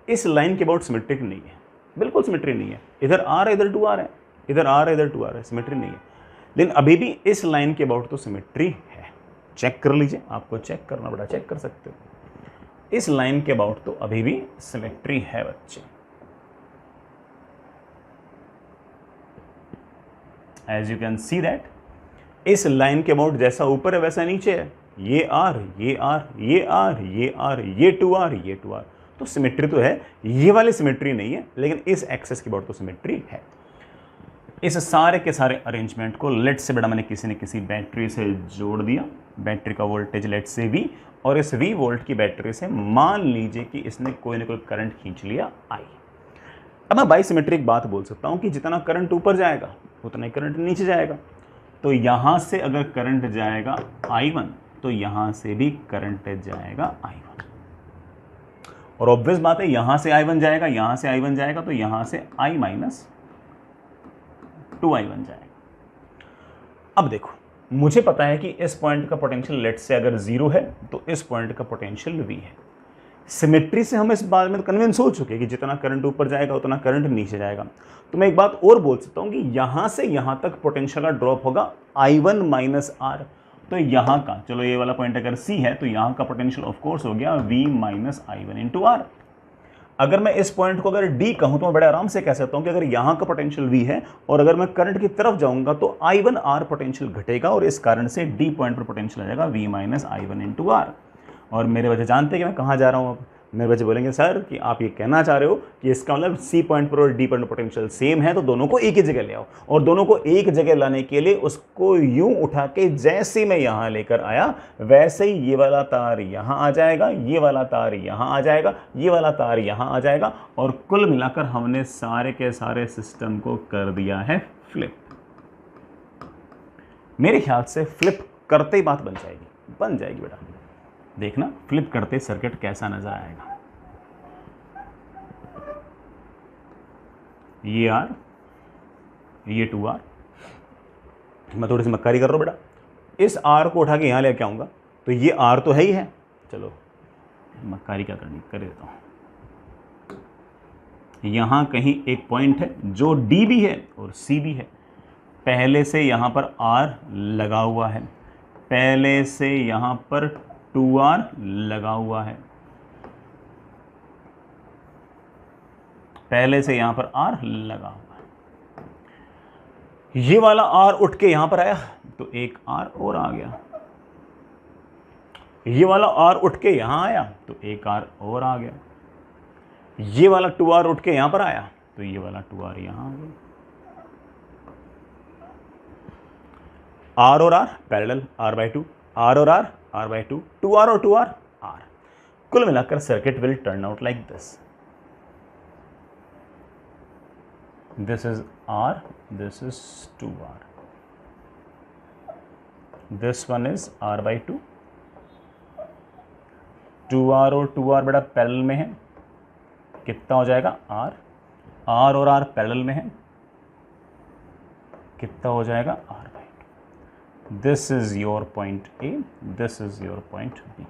इस लाइन के अबाउट सिमेट्रिक नहीं है, बिल्कुल सिमेट्री नहीं है। इधर r है, इधर 2r है, इधर r है, इधर 2r है, सिमेट्री नहीं है। लेकिन अभी भी इस लाइन के अबाउट तो सिमेट्री है। चेक कर लीजिए, आपको चेक करना बेटा, चेक कर सकते हो। इस लाइन के अबाउट तो अभी भी सिमेट्री है बच्चे। As you can see that इस लाइन के अबाउट जैसा ऊपर है वैसा नीचे है। ये r, ये r, ये r, ये r, ये 2r, ये 2r, तो सिमेट्री तो है। ये वाली सिमेट्री नहीं है, लेकिन इस एक्सेस के अबाउट तो सिमेट्री है। इस सारे के सारे अरेंजमेंट को लेट से बेटा मैंने किसी न किसी बैटरी से जोड़ दिया। बैटरी का वोल्टेज लेट से V, और इस V वोल्ट की बैटरी से मान लीजिए कि इसने कोई ना कोई करंट खींच लिया I। अब मैं बाई सिमेट्री एक बात बोल सकता हूं कि जितना करंट ऊपर जाएगा उतना ही करंट नीचे जाएगा। तो यहां से अगर करंट जाएगा I1 तो यहां से भी करंट जाएगा I1। और ऑब्वियस बात है, यहां से I1 जाएगा, यहां से I1 जाएगा, तो यहां से I माइनस 2I1 जाएगा। अब देखो, मुझे पता है कि इस पॉइंट का पोटेंशियल लेट से अगर 0 है तो इस पॉइंट का पोटेंशियल V है। सिमेट्री से हम इस बारे में कन्विंस हो चुके कि जितना करंट ऊपर जाएगा उतना करंट नीचे जाएगा। तो मैं एक बात और बोल सकता हूं कि यहां से यहां तक पोटेंशियल का ड्रॉप होगा I1 माइनस R। तो यहाँ का, चलो ये वाला पॉइंट अगर C है तो यहाँ का पोटेंशियल ऑफ कोर्स हो गया V minus I1 into R। अगर मैं इस पॉइंट को अगर D कहूँ तो मैं बड़े आराम से कह सकता हूँ कि अगर यहाँ का पोटेंशियल V है और अगर मैं करंट की तरफ जाऊंगा तो I1 R पोटेंशियल घटेगा, और इस कारण से D पॉइंट पर पोटेंशियल आ जाएगा V minus I1 into R। और मेरे बच्चे जानते हैं कि मैं कहाँ जा रहा हूँ। अब मेरे बच्चे बोलेंगे सर कि आप ये कहना चाह रहे हो कि इसका मतलब C पॉइंट पर और D पॉइंट पर पोटेंशियल सेम है, तो दोनों को एक ही जगह ले आओ। और दोनों को एक जगह लाने के लिए उसको यूं उठा के जैसे मैं यहाँ लेकर आया वैसे ही ये वाला तार यहाँ आ जाएगा, ये वाला तार यहाँ आ जाएगा, ये वाला तार यहाँ आ जाएगा, और कुल मिलाकर हमने सारे के सारे सिस्टम को कर दिया है फ्लिप। मेरे ख्याल से फ्लिप करते ही बात बन जाएगी बेटा। देखना फ्लिप करते सर्किट कैसा नजर आएगा। ये R, ये 2R। मैं थोड़ी सी मक्कारी कर रहा हूं बेटा। इस R को उठा के यहां लेके आऊंगा तो ये R तो है ही है। चलो मक्कारी क्या करनी कर देता हूं। यहां कहीं एक पॉइंट है जो D भी है और C भी है। पहले से यहां पर R लगा हुआ है, पहले से यहां पर 2R लगा हुआ है, पहले से यहां पर R लगा हुआ है। ये वाला R उठ के यहां पर आया तो एक R और आ गया। ये वाला R उठ के यहां आया तो एक R और आ गया। ये वाला 2R उठ के यहां पर आया तो ये वाला 2R यहां आ गया। R और R पैरेलल, R/2, R और R R/2, 2R और 2R, R। कुल मिलाकर circuit will turn out like this. This is R, this is 2R. This one is R/2, 2R और 2R बड़ा पैरेलल में है, कितना हो जाएगा R, R और R पैरेलल में है, कितना हो जाएगा R/2। This is your point A, this is your point B।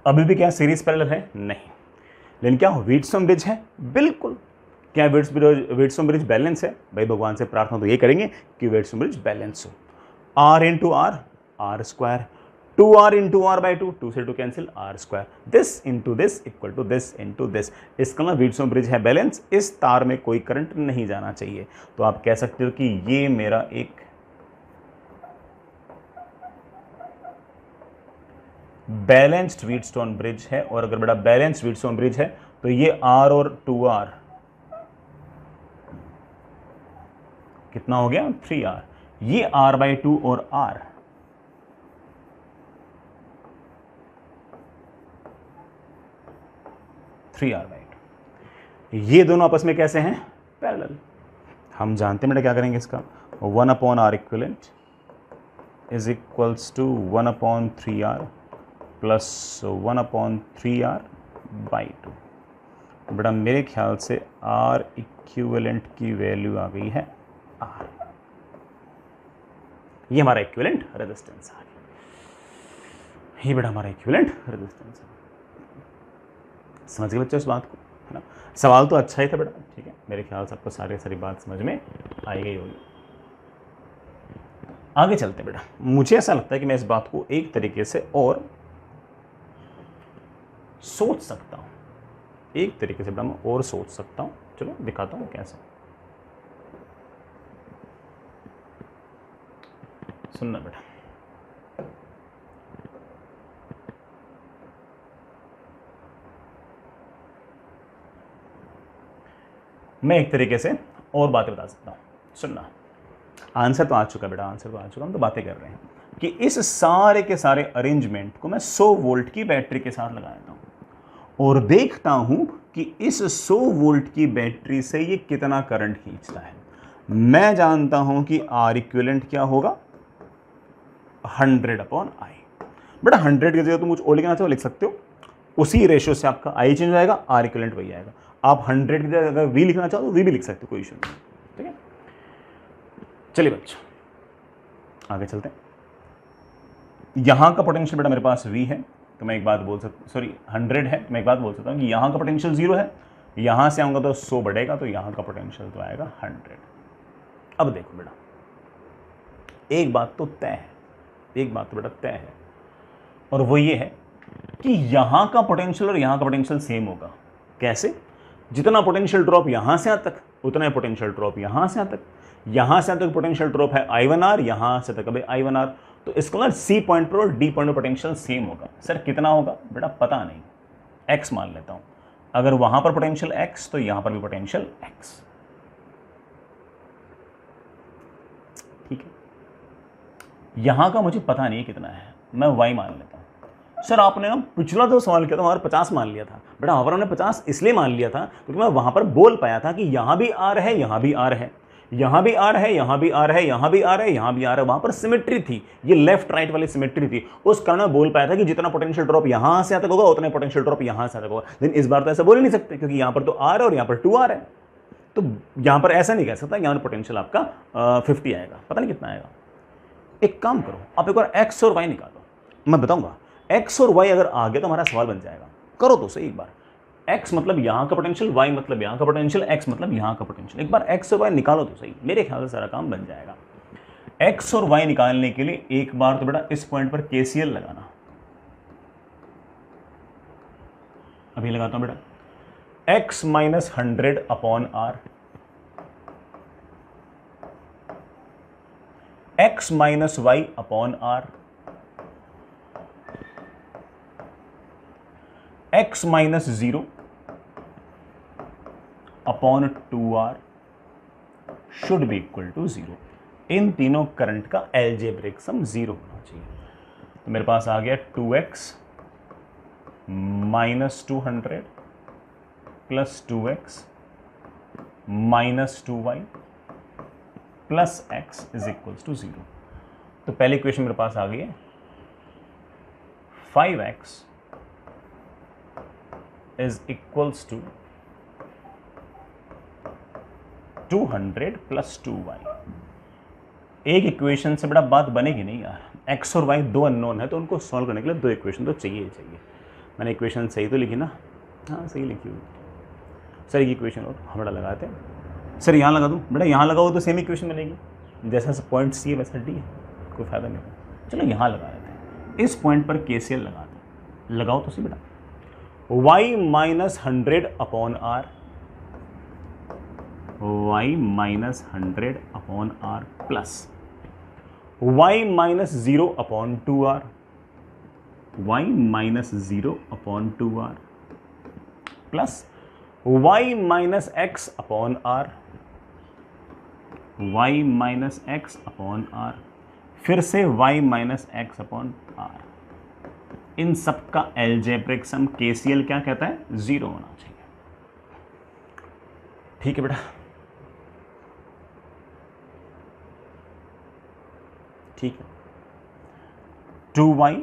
अभी भी क्या सीरीज पैरेलल है? नहीं। लेकिन क्या व्हीटस्टोन ब्रिज है? बिल्कुल। क्या व्हीटस्टोन ब्रिज बैलेंस है? भाई भगवान से प्रार्थना तो ये करेंगे कि व्हीटस्टोन ब्रिज बैलेंस हो। R into R, R square, 2R into R/2, 2 से 2 cancel, R square, this into this equal to this into this. इसका ना व्हीटस्टोन ब्रिज है बैलेंस, इस तार में कोई करंट नहीं जाना चाहिए। तो आप कह सकते हो कि ये मेरा एक बैलेंस्ड व्हीटस्टोन ब्रिज है। और अगर बड़ा बैलेंस्ड व्हीटस्टोन ब्रिज है तो ये R और 2R कितना हो गया? 3R। ये R/2 और R, ये दोनों आपस में कैसे हैं? पैरेलल। हम जानते हैं बेटा क्या करेंगे इसका, 1/R equivalent is equals to 1/3R plus 1/3R/2। बेटा मेरे ख्याल से R इक्विवेलेंट की वैल्यू आ गई है R। ये हमारा इक्विवेलेंट रेजिस्टेंस आ गया। ये बेटा हमारा इक्विवेलेंट रेजिस्टेंस है। समझ गए बच्चों इस बात को, है ना? सवाल तो अच्छा ही था बेटा, ठीक है। मेरे ख्याल से आपको सारी बात समझ में आई गई होगी। आगे चलते बेटा। मुझे ऐसा लगता है कि मैं इस बात को एक तरीके से और सोच सकता हूं, एक तरीके से बेटा मैं और सोच सकता हूं। चलो दिखाता हूं कैसे। सुनना बेटा, मैं एक तरीके से और बातें बता सकता हूं। सुनना, आंसर तो आ चुका बेटा, आंसर तो आ चुका, हम तो बातें कर रहे हैं कि इस सारे के सारे अरेंजमेंट को मैं 100 वोल्ट की बैटरी के साथ लगा देता हूं और देखता हूं कि इस 100 वोल्ट की बैटरी से ये कितना करंट खींचता है। मैं जानता हूं कि R इक्विवेलेंट क्या होगा, 100/I। बेटा 100 की जगह तुम कुछ और लिखना चाहो लिख सकते हो, उसी रेशियो से आपका I चेंज हो जाएगा, R इक्विवेलेंट वही आएगा। आप 100 की जगह अगर V लिखना चाहो तो V भी लिख सकते हो, कोई इशू नहीं, ठीक है। चलिए बच्चों आगे चलते हैं। यहां का पोटेंशियल बेटा मेरे पास V है, तो मैं एक बात बोल सकता, सॉरी 100 है, मैं एक बात बोल सकता हूं कि यहां का पोटेंशियल 0 है, यहां से आऊंगा तो 100 बढ़ेगा, तो यहां का पोटेंशियल तो आएगा 100। अब देखो बेटा, एक बात तो तय है, एक बात तो बेटा तय है, और वो ये है कि यहां का पोटेंशियल और यहां का पोटेंशियल सेम होगा। कैसे? जितना पोटेंशियल ड्रॉप यहां से यहां तक, उतना ही पोटेंशियल ड्रॉप यहां से यहां तक। यहां से यहां तक पोटेंशियल ड्रॉप है I1R, यहां से तक अभी I1R, तो इसको ना C पॉइंट पर और D पॉइंट पर पोटेंशियल सेम होगा। सर कितना होगा बेटा? पता नहीं, X मान लेता हूं। अगर वहां पर पोटेंशियल X तो यहां पर भी पोटेंशियल X, ठीक है। यहां का मुझे पता नहीं कितना है, मैं Y मान लेता हूं। सर आपने ना पिछला जो सवाल किया था वहां पर 50 मान लिया था। बेटा वहां पर हमने 50 इसलिए मान लिया था क्योंकि मैं वहां पर बोल पाया था कि यहां भी R है, यहां भी R है, यहां भी R है, यहां भी R है, यहां भी R है, यहां भी R है। वहां पर सिमेट्री थी, ये लेफ्ट राइट वाली सिमेट्री थी, उस कारण मैं बोल पाया था कि जितना पोटेंशियल ड्रॉप यहां से तक होगा उतना पोटेंशियल ड्रॉप यहां से तक होगा। लेकिन इस बार तो ऐसा बोल ही नहीं सकते क्योंकि यहां पर तो R है और यहां पर 2R है, तो यहां पर ऐसा नहीं कह सकता। यहां पर पोटेंशियल आपका 50 आएगा, पता नहीं कितना आएगा। एक काम करो, आप एक बार X और Y निकालो, मैं बताऊंगा। X और Y अगर आ गया तो हमारा सवाल बन जाएगा। करो तो सही एक बार, X मतलब यहां का पोटेंशियल, Y मतलब यहां का पोटेंशियल, X मतलब यहां का पोटेंशियल। एक बार X और Y निकालो तो सही, मेरे ख्याल से सारा काम बन जाएगा। X और Y निकालने के लिए एक बार तो बेटा इस पॉइंट पर KCL लगाना। अभी लगाता हूं बेटा, X - 100/R, X - Y/R, X - 0/2R should be equal to 0। इन तीनों करंट का एलजेब्रिक सम 0 होना चाहिए। तो मेरे पास आ गया 2x minus 200 plus 2x minus 2y plus x is equals to 0। तो पहली इक्वेशन मेरे पास आ गई है 5x is equals to 200 plus 2y। एक इक्वेशन से बड़ा बात बनेगी नहीं यार, x और y दो अननोन है तो उनको सॉल्व करने के लिए दो इक्वेशन तो चाहिए ही चाहिए। मैंने इक्वेशन सही तो लिखी ना? हाँ सही लिखी हुई। सर एक इक्वेशन और हम बड़ा लगाते हैं। सर यहाँ लगा दूँ? बेटा यहाँ लगाओ तो सेम इक्वेशन बनेगी, जैसा पॉइंट सी है वैसा डी है, कोई फायदा नहीं होगा। चलो यहाँ लगा लेते हैं, इस पॉइंट पर KCL लगाते हैं। लगाओ तो सही बेटा, y minus 100 upon R, y minus 100 upon R plus y minus 0 upon 2r, y minus 0 upon 2r plus y minus x upon r, y minus x upon r, फिर से y minus x upon r। इन सब का algebraic sum KCL क्या कहता है? 0 होना चाहिए। ठीक है बेटा, ठीक है। 2y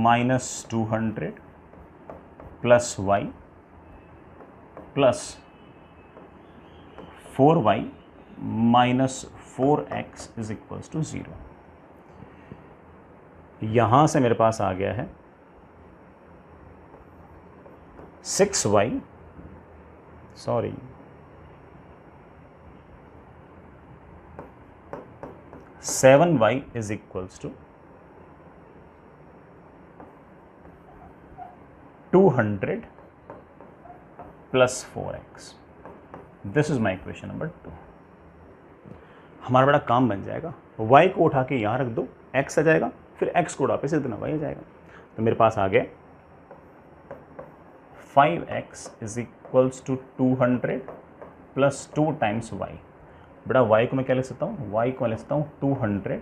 minus 200 plus y plus 4y minus 4x is equals to 0। यहां से मेरे पास आ गया है 6y, sorry 7y is equals to 200 plus 4x। This is my equation number 2। हमारा बड़ा काम बन जाएगा, y को उठा के यहां रख दो, x आ जाएगा, फिर x को उठा पे सीधे y आ जाएगा। तो मेरे पास आ गया 5x is equals to 200 plus 2 times y। बेटा y को मैं क्या लिख सकता हूँ? y को मैं लिख सकता हूँ 200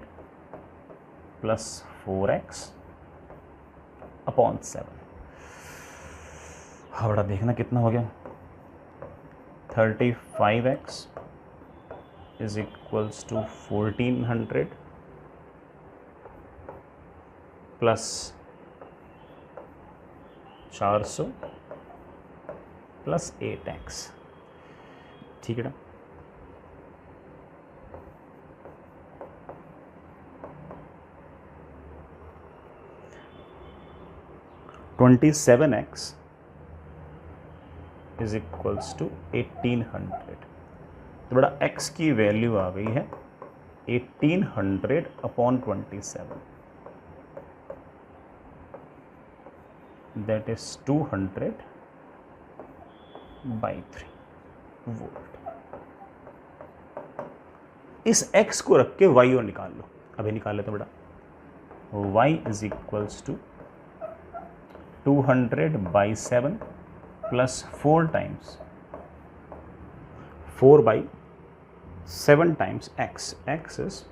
प्लस 4x अपॉन 7। हाँ बेटा देखना कितना हो गया, 35x is equals to 1400 plus 400 plus 8x। ठीक है ना? $27x is equals to 1800। तो बड़ा x की वैल्यू आ गई है 1800 upon 27, that is 200 by 3 volt. इस x को रख के y और निकाल लो, अभी निकाल लेते बेटा। y is equals to 200 by 7 plus 4 times 4 by 7 times x, x is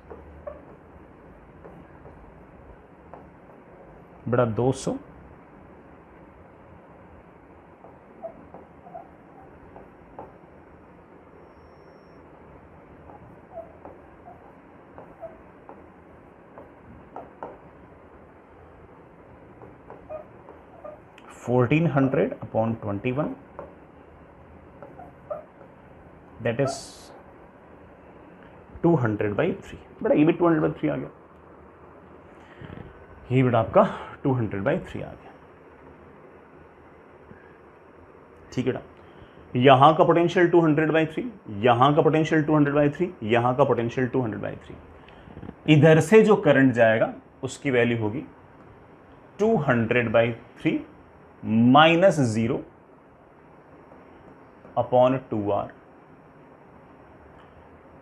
बड़ा 200 1400 अपॉन 21, दैट इज 200 बाई 3। बेटा ये भी 200 बाई 3 आ गया, ये बेटा आपका 200 बाई 3 आ गया। ठीक है बेटा, यहां का पोटेंशियल 200 बाई 3, यहां का पोटेंशियल 200 बाई 3, यहां का पोटेंशियल 200 बाई 3। इधर से जो करंट जाएगा उसकी वैल्यू होगी 200 बाई 3 माइनस 0 अपॉन 2r।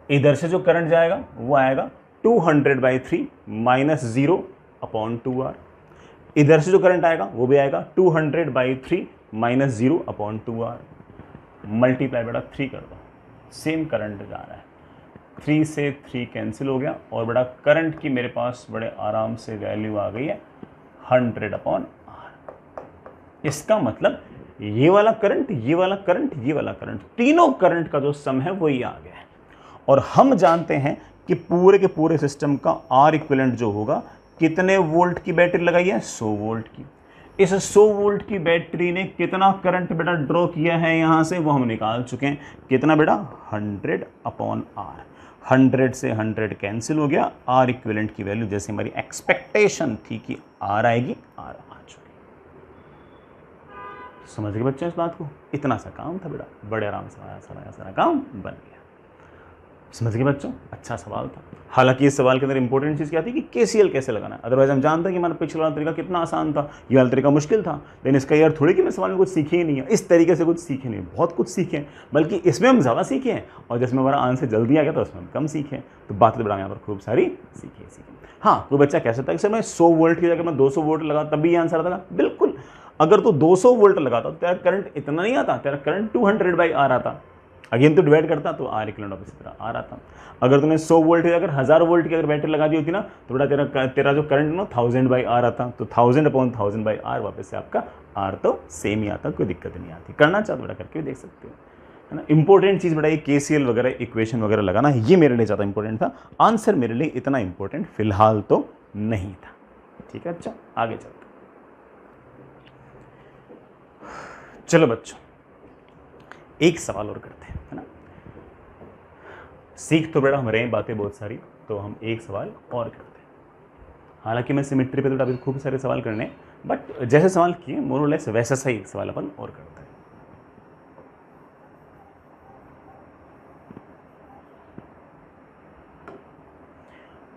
इधर से जो करंट जाएगा वो आएगा 200 बाई 3 माइनस 0 अपॉन 2r। इधर से जो करंट आएगा वो भी आएगा 200 by 3 minus 0 upon 2r। Multiply बेटा 3 कर दो, सेम करंट जा रहा है। 3 से 3 कैंसिल हो गया और बड़ा करंट की मेरे पास बड़े आराम से वैल्यू आ गई है 100/R। इसका मतलब ये वाला करंट, ये वाला करंट, ये वाला करंट, तीनों करंट का जो सम है वही आ गया है। और हम जानते हैं कि पूरे के पूरे सिस्टम का आर इक्विवेलेंट जो होगा, कितने वोल्ट की बैटरी लगाई है, 100 वोल्ट की। इस 100 वोल्ट की बैटरी ने कितना करंट बेटा ड्रॉ किया है यहां से, वो हम निकाल चुके हैं। कितना बेटा, 100/R। 100 से 100 कैंसिल हो गया, आर इक्विवेलेंट की वैल्यू जैसे हमारी एक्सपेक्टेशन थी कि आर आएगी, आर आ चुकी। समझ गए बच्चों इस बात को? इतना सा काम था बेटा, बड़े आराम से आया सारा काम बन गया। समझ गए बच्चों? अच्छा सवाल था। हालांकि इस सवाल के अंदर इंपॉर्टेंट चीज़ क्या थी कि केसीएल कैसे लगाना है। अदरवाइज हम जानते हैं कि हमारा पिछला वाला तरीका कितना आसान था, ये वाला तरीका मुश्किल था। लेकिन इसका यार थोड़ी कि मैं सवाल में कुछ सीखे ही नहीं है, इस तरीके से कुछ सीखे नहीं, बहुत कुछ सीखे हैं, बल्कि इसमें हम ज़्यादा सीखे हैं और जिसमें हमारा आंसर जल्दी आ गया तो उसमें हम कम सीखे। तो बात बड़ा यहाँ पर खूब सारी सीखे। हाँ, कोई बच्चा कह सकता है कि सर मैं 100 वोल्ट की जगह मैं 200 वोल्ट लगा तब भी ये आंसर आता था। बिल्कुल, अगर तो 200 वोल्ट लगाता तो तेरा करंट इतना नहीं आता, तेरा करंट 200/R आता। अगेन तो डिवाइड करता तो आर इक्विवेलेंट ऑफ इसी तरह आर आता। अगर तुमने 100 वोल्ट अगर 1000 वोल्ट की अगर बैटरी लगा दी होती ना तो बेटा तेरा जो करंट ना 1000/R आता। तो 1000/1000/R वापस से आपका आर तो सेम ही आता, कोई दिक्कत नहीं आती। करना चाहो बेटा करके भी देख सकते हो, है ना। इंपॉर्टेंट चीज़ बेटा ये केसीएल वगैरह इक्वेशन वगैरह लगाना, ये मेरे लिए ज़्यादा इंपॉर्टेंट था। आंसर मेरे लिए इतना इंपॉर्टेंट फिलहाल तो नहीं था। ठीक है, अच्छा आगे चलते। चलो बच्चों एक सवाल और करते हैं, है ना। सीख तो बेटा हम रहे हैं बातें बहुत सारी, तो हम एक सवाल और करते हैं। हालांकि मैं सिमेट्री पे तो अभी खूब सारे सवाल करने हैं, बट जैसे सवाल किए मोर और लेस वैसा सही एक सवाल अपन और करते हैं।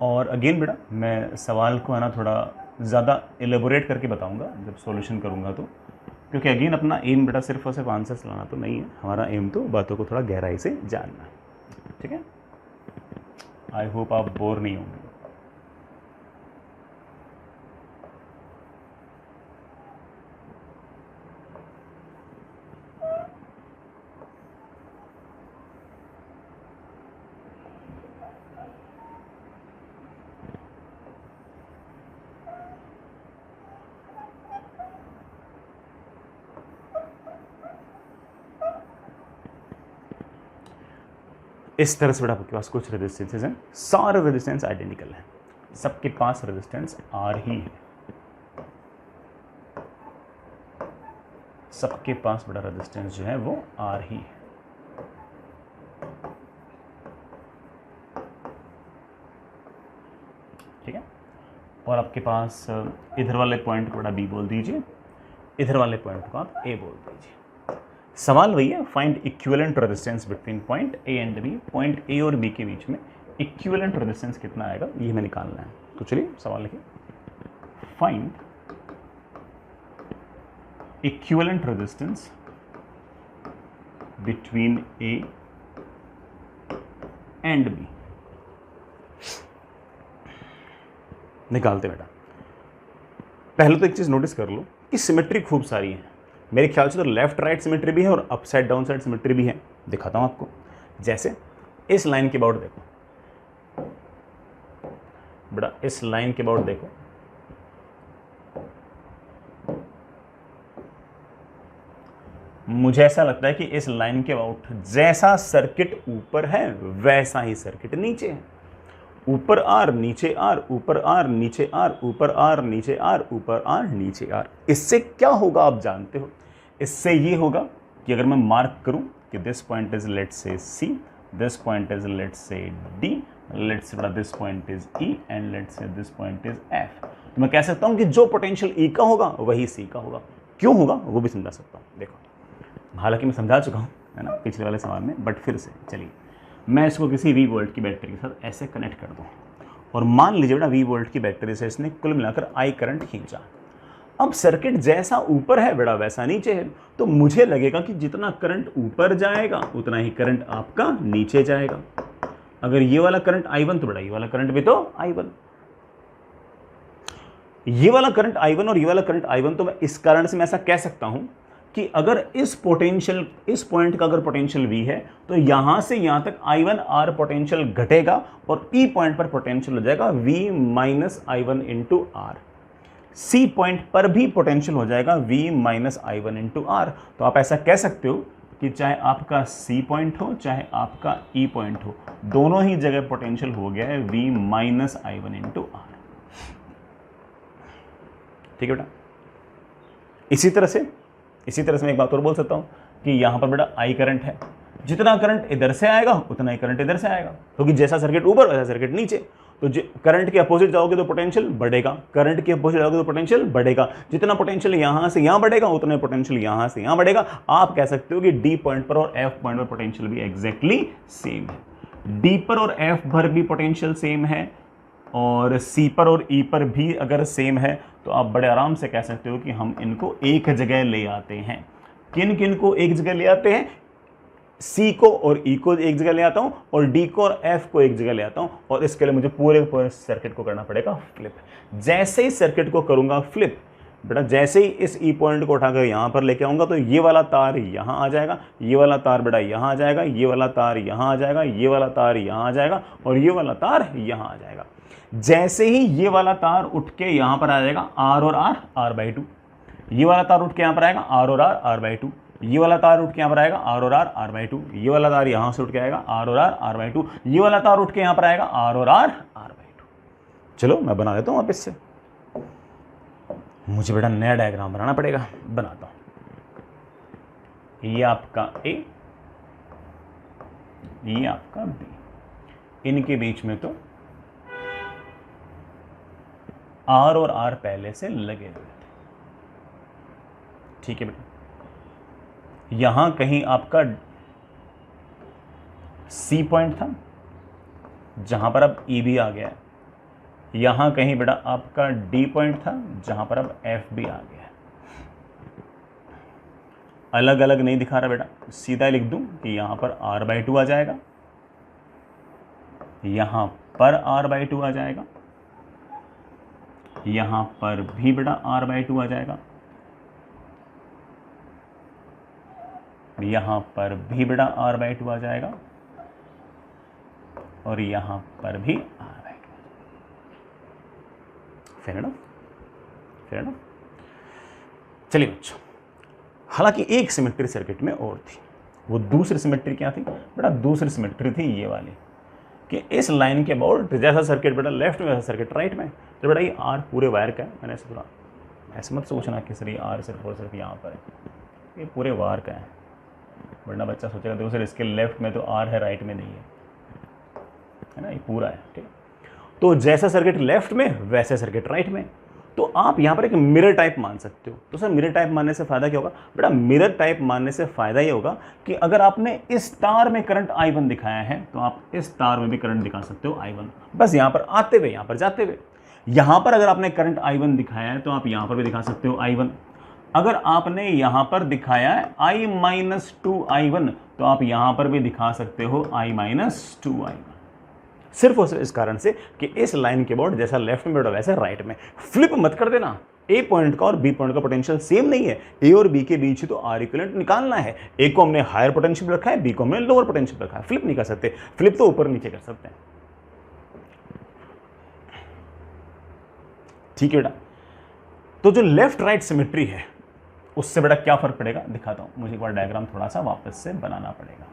और अगेन बेटा मैं सवाल को है ना थोड़ा ज़्यादा एलेबोरेट करके बताऊंगा जब सॉल्यूशन करूंगा तो, क्योंकि अगेन अपना एम बेटा सिर्फ और सिर्फ आंसर लाना तो नहीं है, हमारा एम तो बातों को थोड़ा गहराई से जानना है। ठीक है, आई होप आप बोर नहीं होंगे। इस तरह से बेटा आपके पास कुछ रेजिस्टेंसेज हैं, सारे रेजिस्टेंस आइडेंटिकल हैं, सबके पास रेजिस्टेंस आर ही है, सबके पास बड़ा रेजिस्टेंस जो है वो आर ही है। ठीक है, और आपके पास इधर वाले पॉइंट को बड़ा बी बोल दीजिए, इधर वाले पॉइंट को आप ए बोल दीजिए। सवाल वही है, find equivalent resistance between point A and B. पॉइंट ए और बी के बीच में इक्विवेलेंट रेजिस्टेंस कितना आएगा ये हमें निकालना है। तो चलिए सवाल लिखिए, find equivalent resistance between A and B. निकालते बेटा। पहले तो एक चीज नोटिस कर लो कि सिमेट्री खूब सारी है, मेरे ख्याल से तो लेफ्ट राइट सिमेट्री भी है और up side down side symmetry भी है। दिखाता हूं आपको, जैसे इस लाइन के अबाउट देखो बेटा, इस लाइन के अबाउट देखो, मुझे ऐसा लगता है कि इस लाइन के अबाउट जैसा सर्किट ऊपर है वैसा ही सर्किट नीचे है। ऊपर आर नीचे आर, ऊपर आर नीचे आर, ऊपर आर नीचे आर, ऊपर आर नीचे आर। इससे क्या होगा आप जानते हो, इससे ये होगा कि अगर मैं मार्क करूं कि this point is let's say C, this point is let's say D, let's say this point is E and let's say this point is F, तो मैं कह सकता हूं कि जो पोटेंशियल ई का होगा वही सी का होगा। क्यों होगा वो भी समझा सकता हूं। देखो, हालांकि मैं समझा चुका हूं, है ना, पिछले वाले सवाल में, बट फिर से चलिए मैं इसको किसी वी वोल्ट की बैटरी के साथ ऐसे कनेक्ट कर दूं और मान लीजिए बेटा वी वोल्ट की बैटरी से इसने कुल मिलाकर आई करंट खींचा। अब सर्किट जैसा ऊपर है बेटा वैसा नीचे है, तो मुझे लगेगा कि जितना करंट ऊपर जाएगा उतना ही करंट आपका नीचे जाएगा। अगर ये वाला करंट I1 तो बेटा ये वाला करंट भी तो I1, ये वाला करंट I1 और ये वाला करंट I1, तो मैं इस कारण से मैं ऐसा कह सकता हूं कि अगर इस पॉइंट का अगर पोटेंशियल V है तो यहां से यहां तक I1 R पोटेंशियल घटेगा और E पॉइंट पर पोटेंशियल हो जाएगा V minus I1 into R। C point पर भी पोटेंशियल हो जाएगा V minus I1 into R। तो आप ऐसा कह सकते हो कि चाहे आपका C पॉइंट हो चाहे आपका E पॉइंट हो, दोनों ही जगह पोटेंशियल हो गया है V minus I1 into R। ठीक है बेटा। इसी तरह से मैं एक बात और बोल सकता हूं कि यहां पर बेटा I करंट है, जितना करंट इधर से आएगा उतना ही करंट इधर से आएगा, क्योंकि जैसा सर्किट ऊपर वैसा सर्किट नीचे। तो करंट के अपोजिट जाओगे तो पोटेंशियल बढ़ेगा, करंट के अपोजिट जाओगे तो पोटेंशियल बढ़ेगा। जितना पोटेंशियल यहां से यहां बढ़ेगा उतना पोटेंशियल यहां से यहां बढ़ेगा। आप कह सकते हो कि डी पॉइंट पर और एफ पॉइंट पर पोटेंशियल भी एग्जैक्टली सेम है। डी पर और एफ पर भी पोटेंशियल सेम है और सी पर और ई पर भी अगर सेम है तो आप बड़े आराम से कह सकते हो कि हम इनको एक जगह ले आते हैं। किन किन को एक जगह ले आते हैं? सी को और ई को एक जगह ले आता हूं और डी को और एफ को एक जगह ले आता हूं, और इसके लिए मुझे पूरे सर्किट को करना पड़ेगा फ्लिप। जैसे ही सर्किट को करूंगा फ्लिप, बेटा जैसे ही इस ई पॉइंट को उठाकर यहां पर लेके आऊंगा तो ये वाला तार यहां आ जाएगा, ये वाला तार बेटा यहां आ जाएगा, ये वाला तार यहां आ जाएगा, ये वाला तार यहां आ जाएगा और ये वाला तार यहां आ जाएगा। जैसे ही ये वाला तार उठ के यहां पर आ जाएगा आर और आर R/2, ये वाला तार उठ के यहां पर आएगा आर और आर R/2, ये वाला तार उठ के यहां पर आएगा आर और आर R/2, ये वाला तार यहां से उठ के आएगा आर और आर R/2, ये वाला तार उठ के यहां पर आएगा आर और आर R/2। चलो मैं बना देता हूं वापस से, मुझे बेटा नया डायग्राम बनाना पड़ेगा, बनाता हूं। ये आपका A, ये आपका B, इनके बीच में तो R और R पहले से लगे हुए थे। ठीक है बेटा। यहां कहीं आपका C पॉइंट था जहां पर अब E भी आ गया है, यहां कहीं बेटा आपका D पॉइंट था जहां पर अब F भी आ गया है। अलग अलग नहीं दिखा रहा बेटा, सीधा लिख दूं कि यहां पर R/2 आ जाएगा, यहां पर R/2 आ जाएगा, यहां पर भी बेटा R/2 आ जाएगा, यहां पर भी बेटा R/2 आ जाएगा और यहां पर भी R/2। Fair enough? चलिए बच्चों, हालांकि एक सिमेट्री सर्किट में और थी। वो दूसरी सिमेट्री क्या थी बेटा? दूसरी सिमेट्री थी ये वाली कि इस लाइन के अबाउट जैसा सर्किट बेटा लेफ्ट में वैसा सर्किट राइट में। तो बेटा ये आर पूरे वायर का है, मैंने ऐसे थोड़ा ऐसे मत सोचना कि सर ये आर सिर्फ और सिर्फ यहाँ पर है, ये पूरे वायर का है। वरना बच्चा सोचेगा देखो सर इसके लेफ्ट में तो आर है राइट में नहीं है ना, ये पूरा है। ठीक, तो जैसा सर्किट लेफ्ट में वैसे सर्किट राइट में। तो आप यहाँ पर एक मिरर टाइप मान सकते हो। तो सर मिरर टाइप मानने से फायदा क्या होगा बेटा? मिरर टाइप मानने से फायदा ये होगा कि अगर आपने इस तार में करंट I1 दिखाया है तो आप इस तार में भी करंट दिखा सकते हो I1, बस यहाँ पर आते हुए यहाँ पर जाते हुए। यहाँ पर अगर आपने करंट I1 दिखाया है तो आप यहाँ पर भी दिखा सकते हो I1। अगर आपने यहाँ पर दिखाया है I-2I1 तो आप यहाँ पर भी दिखा सकते हो I-2I1। सिर्फ और सिर्फ इस कारण से कि इस लाइन के बोर्ड जैसा लेफ्ट में बेटा वैसा राइट में। फ्लिप मत कर देना, ए पॉइंट का और बी पॉइंट का पोटेंशियल सेम नहीं है। ए और बी के बीच ही तो आर इक्विवेलेंट निकालना है। ए को हमने हायर पोटेंशियल रखा है, बी को हमने लोअर पोटेंशियल रखा है। फ्लिप नहीं कर सकते, फ्लिप तो ऊपर नीचे कर सकते हैं। ठीक है बेटा। तो जो लेफ्ट राइट सिमेट्री है उससे बेटा क्या फर्क पड़ेगा दिखाता हूं। मुझे एक बार डायग्राम थोड़ा सा वापस से बनाना पड़ेगा।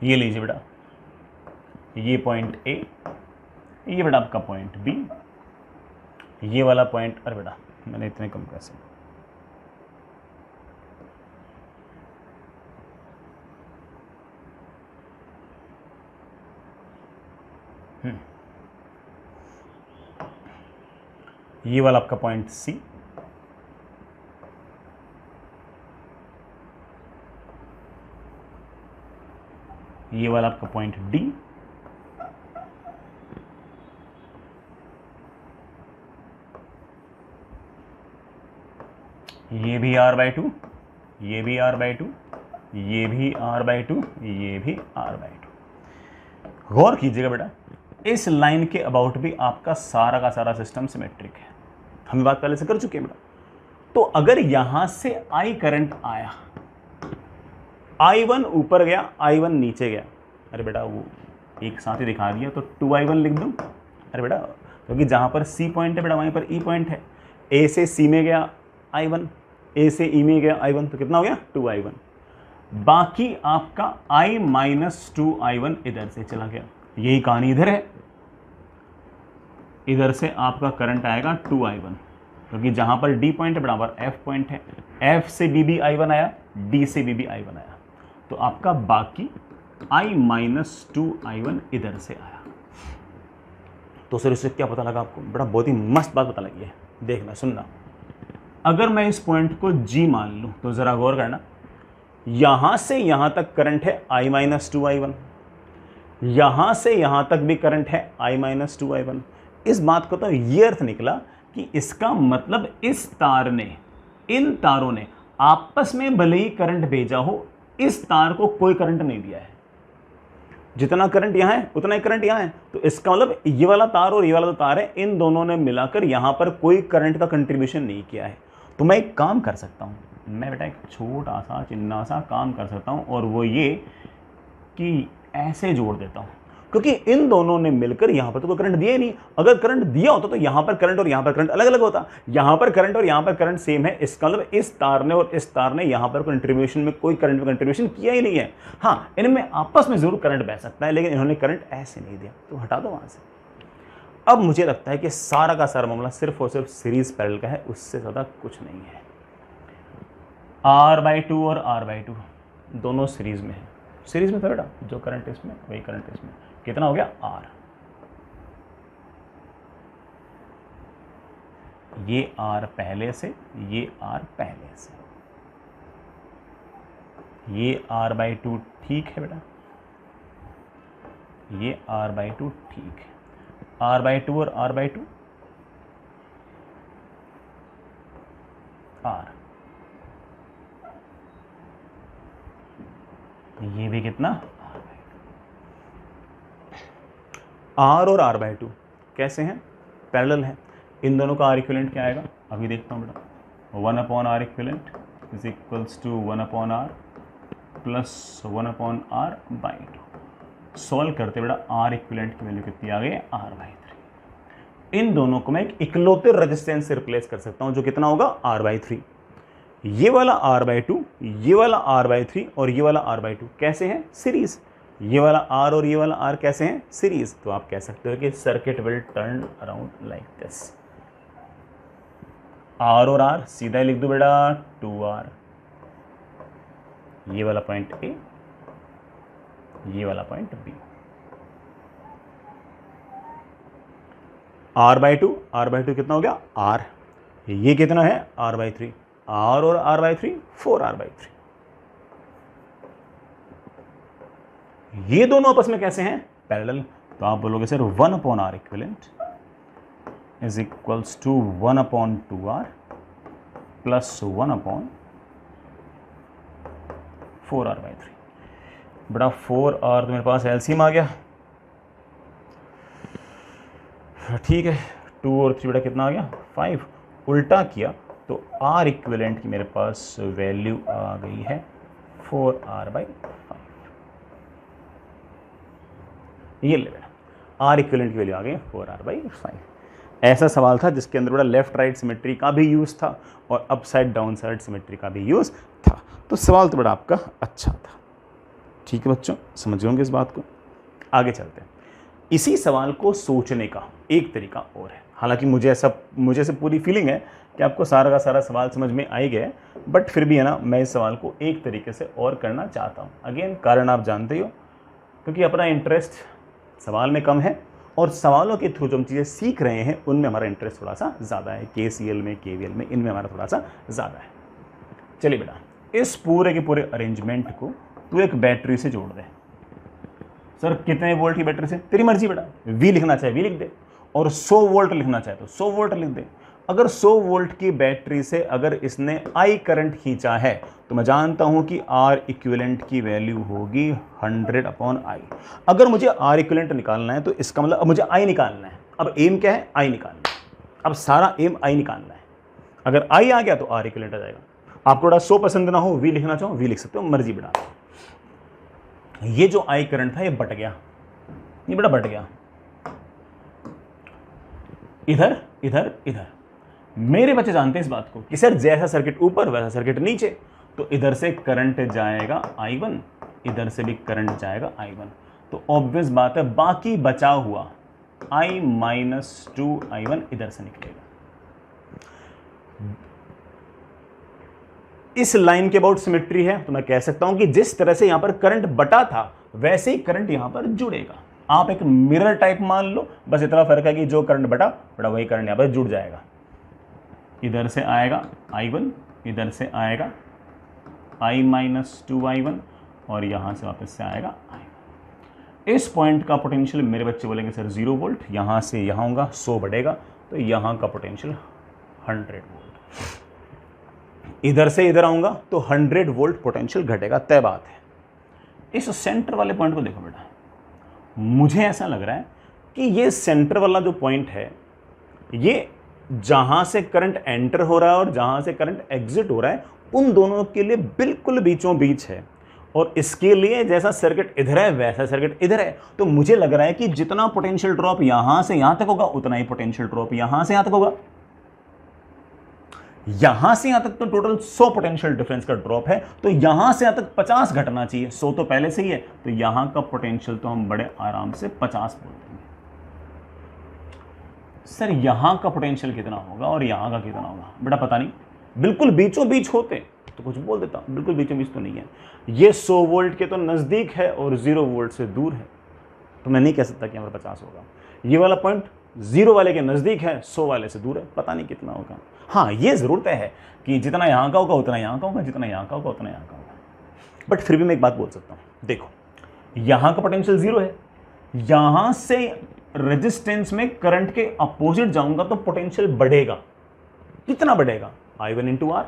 ये लीजिए बेटा, ये पॉइंट ए, ये बेटा आपका पॉइंट बी, ये वाला पॉइंट, अरे बेटा मैंने इतने कम कैसे, ये वाला आपका पॉइंट सी, ये वाला आपका पॉइंट डी, ये भी R/2, ये भी R/2, ये भी r/2, ये भी r/2। गौर कीजिएगा बेटा, इस लाइन के अबाउट भी आपका सारा का सारा सिस्टम सिमेट्रिक है, हम बात पहले से कर चुके हैं बेटा। तो अगर यहां से I करंट आया, I1 ऊपर गया, I1 नीचे गया, अरे बेटा वो एक साथ ही दिखा दिया तो 2I1 लिख दूं। अरे बेटा क्योंकि जहां पर C पॉइंट है बेटा वहीं पर E पॉइंट है। A से C में गया I1, A से E में गया I1, तो कितना हो गया 2I1। बाकी आपका I-2I1 इधर से चला गया, यही कहानी इधर है। इधर से आपका करंट आएगा 2I1, क्योंकि जहां पर D पॉइंट है बराबर F पॉइंट है, F से B भी I1 आया, D से B भी I1 आया, तो आपका बाकी I-2I1 इधर से आया। तो सर इससे क्या पता लगा आपको? बड़ा बहुत ही मस्त बात पता लगी है, देखना सुनना। अगर मैं इस पॉइंट को G मान लूं तो जरा गौर करना, यहां से यहां तक करंट है I-2I1, यहां से यहां तक भी करंट है I-2I1। इस बात को तो ये अर्थ निकला कि इसका मतलब इस तार ने, इन तारों ने आपस में भले ही करंट भेजा हो, इस तार को कोई करंट नहीं दिया है। जितना करंट यहां है उतना ही करंट यहां है, तो इसका मतलब ये वाला तार और ये वाला तार है, इन दोनों ने मिलाकर यहां पर कोई करंट का कंट्रीब्यूशन नहीं किया है। तो मैं एक काम कर सकता हूं, मैं बेटा एक छोटा सा चिन्ना सा काम कर सकता हूं, और वो ये कि ऐसे जोड़ देता हूं, क्योंकि इन दोनों ने मिलकर यहां पर तो कोई करंट दिया ही नहीं। अगर करंट दिया होता तो यहां पर करंट और यहां पर करंट अलग अलग होता, यहां पर करंट और यहां पर करंट सेम है। इसका मतलब इस तार ने और इस तार ने यहां पर कंट्रीब्यूशन में कोई करंट में कंट्रीब्यूशन किया ही नहीं है। हाँ, इनमें आपस में जरूर करंट बह सकता है, लेकिन इन्होंने करंट ऐसे नहीं दिया, तो हटा दो वहां से। अब मुझे लगता है कि सारा का सारा मामला सिर्फ और सिर्फ सीरीज पैरेलल का है, उससे ज्यादा कुछ नहीं है। R/2 और R/2 दोनों सीरीज में है, सीरीज में था बेटा, जो करंट इसमें वही करंट इसमें, कितना हो गया R। ये R पहले से, ये R पहले से, ये R/2 ठीक है बेटा, ये R/2 ठीक है। R/2 और R/2 R, ये भी कितना R और R/2 कैसे हैं? पैरेलल हैं। इन दोनों का R इक्विवेलेंट क्या आएगा? अभी देखता हूँ बेटा, 1/R equivalent is equals to 1/R plus 1/R/2। Solve करते बेटा R इक्विवेलेंट की वैल्यू कितनी आ गई? R/3। इन दोनों को मैं एक इकलौते रेजिस्टेंस से रिप्लेस कर सकता हूँ, जो कितना होगा? R/3। ये वाला R/2, ये वाला R/3 और ये वाला R/2 कैसे हैं? सीरीज। ये वाला R और ये वाला R कैसे हैं? सीरीज। तो आप कह सकते हो कि circuit will turn around like this. R और R सीधा लिख दो बेटा 2R, ये वाला पॉइंट A, ये वाला पॉइंट B। R/2 कितना हो गया? R। ये कितना है? R/3। R और R/3 4R/3। ये दोनों आपस में कैसे हैं? पैरेलल। तो आप बोलोगे sir 1/R equivalent is equals to 1/2R plus 1/4R/3। बड़ा 4R तो मेरे पास एलसीएम आ गया, ठीक है। 2 और 3 बेटा कितना आ गया? 5। उल्टा किया तो R इक्विवेलेंट की मेरे पास वैल्यू आ गई है 4R/5। ये ले बेटा, R इक्विवेलेंट की वैल्यू आ गई 4R/5। ऐसा सवाल था जिसके अंदर बड़ा लेफ्ट राइट सिमेट्री का भी यूज़ था और अपसाइड डाउन साइड सिमेट्री का भी यूज़ था। तो सवाल तो बड़ा आपका अच्छा था। ठीक है बच्चों, समझ होंगे इस बात को। आगे चलते हैं। इसी सवाल को सोचने का एक तरीका और है, हालांकि मुझे से पूरी फीलिंग है कि आपको सारा का सारा सवाल समझ में आ ही गया, बट फिर भी है ना, मैं इस सवाल को एक तरीके से और करना चाहता हूँ। अगेन कारण आप जानते हो, क्योंकि अपना इंटरेस्ट सवाल में कम है और सवालों के थ्रू जो हम चीज़ें सीख रहे हैं उनमें हमारा इंटरेस्ट थोड़ा सा ज़्यादा है। KCL में, KVL में, इनमें हमारा थोड़ा सा ज़्यादा है। चलिए बेटा, इस पूरे के पूरे अरेंजमेंट को तू एक बैटरी से जोड़ दे। सर कितने वोल्ट की बैटरी से? तेरी मर्जी बेटा, V लिखना चाहे V लिख दे, और 100 वोल्ट लिखना चाहे तो 100 वोल्ट लिख दे। अगर 100 वोल्ट की बैटरी से अगर इसने आई करंट खींचा है तो मैं जानता हूं कि आर इक्विवेलेंट की वैल्यू होगी 100/I। अगर मुझे आर इक्विवेलेंट निकालना है तो इसका मतलब अब मुझे आई निकालना है। अब एम क्या है? आई निकालना है। अब सारा एम आई निकालना है। अगर आई आ गया तो आर इक्विवेलेंट आ जाएगा। आपको बड़ा 100 पसंद ना हो, वी लिखना चाहो वी लिख सकते हो, मर्जी बढ़ा। ये जो आई करंट था ये बट गया, ये बड़ा बट गया, इधर इधर इधर। मेरे बच्चे जानते हैं इस बात को कि सर जैसा सर्किट ऊपर वैसा सर्किट नीचे, तो इधर से करंट जाएगा I1, इधर से भी करंट जाएगा I1। तो ऑब्वियस बात है बाकी बचा हुआ I-2I1 इधर से निकलेगा। इस लाइन के अबाउट सिमेट्री है, तो मैं कह सकता हूं कि जिस तरह से यहां पर करंट बटा था वैसे ही करंट यहां पर जुड़ेगा। आप एक मिरर टाइप मान लो, बस इतना फर्क है कि जो करंट बटा वही करंट यहां पर जुड़ जाएगा। इधर से आएगा I1, इधर से आएगा I-2I1 और यहां से वापस से आएगा I1। इस पॉइंट का पोटेंशियल मेरे बच्चे बोलेंगे सर 0 वोल्ट, यहां से यहां होगा 100 बढ़ेगा तो यहां का पोटेंशियल 100 वोल्ट। इधर से इधर आऊंगा तो 100 वोल्ट पोटेंशियल घटेगा, तय बात है। इस सेंटर वाले पॉइंट को देखो बेटा, मुझे ऐसा लग रहा है कि ये सेंटर वाला जो पॉइंट है, ये जहां से करंट एंटर हो रहा है और जहां से करंट एग्जिट हो रहा है उन दोनों के लिए बिल्कुल बीचों बीच है। और इसके लिए जैसा सर्किट इधर है वैसा सर्किट इधर है, तो मुझे लग रहा है कि जितना पोटेंशियल ड्रॉप यहां से यहां तक होगा उतना ही पोटेंशियल ड्रॉप यहां से यहां तक होगा। यहां से यहां तक तो टोटल 100 पोटेंशियल डिफरेंस का ड्रॉप है, तो यहां से यहां तक 50 घटना चाहिए। 100 तो पहले से ही है, तो यहां का पोटेंशियल तो हम बड़े आराम से 50 बोल देंगे। सर यहां का पोटेंशियल कितना होगा और यहां का कितना होगा? बेटा पता नहीं, बिल्कुल बीचों बीच होते तो कुछ बोल देता, बिल्कुल बीचों बीच तो नहीं है। ये 100 वोल्ट के तो नजदीक है और 0 वोल्ट से दूर है, तो मैं नहीं कह सकता कि यहां पर 50 होगा। ये वाला पॉइंट 0 वाले के नजदीक है, 100 वाले से दूर है, पता नहीं कितना होगा। हाँ ये जरूर तय है कि जितना यहां का होगा उतना यहां का होगा, जितना यहां का होगा उतना यहां का होगा। बट फिर भी मैं एक बात बोल सकता हूं, देखो यहां का पोटेंशियल 0 है, यहां से रेजिस्टेंस में करंट के अपोजिट जाऊंगा तो पोटेंशियल बढ़ेगा। कितना बढ़ेगा? I1 into are.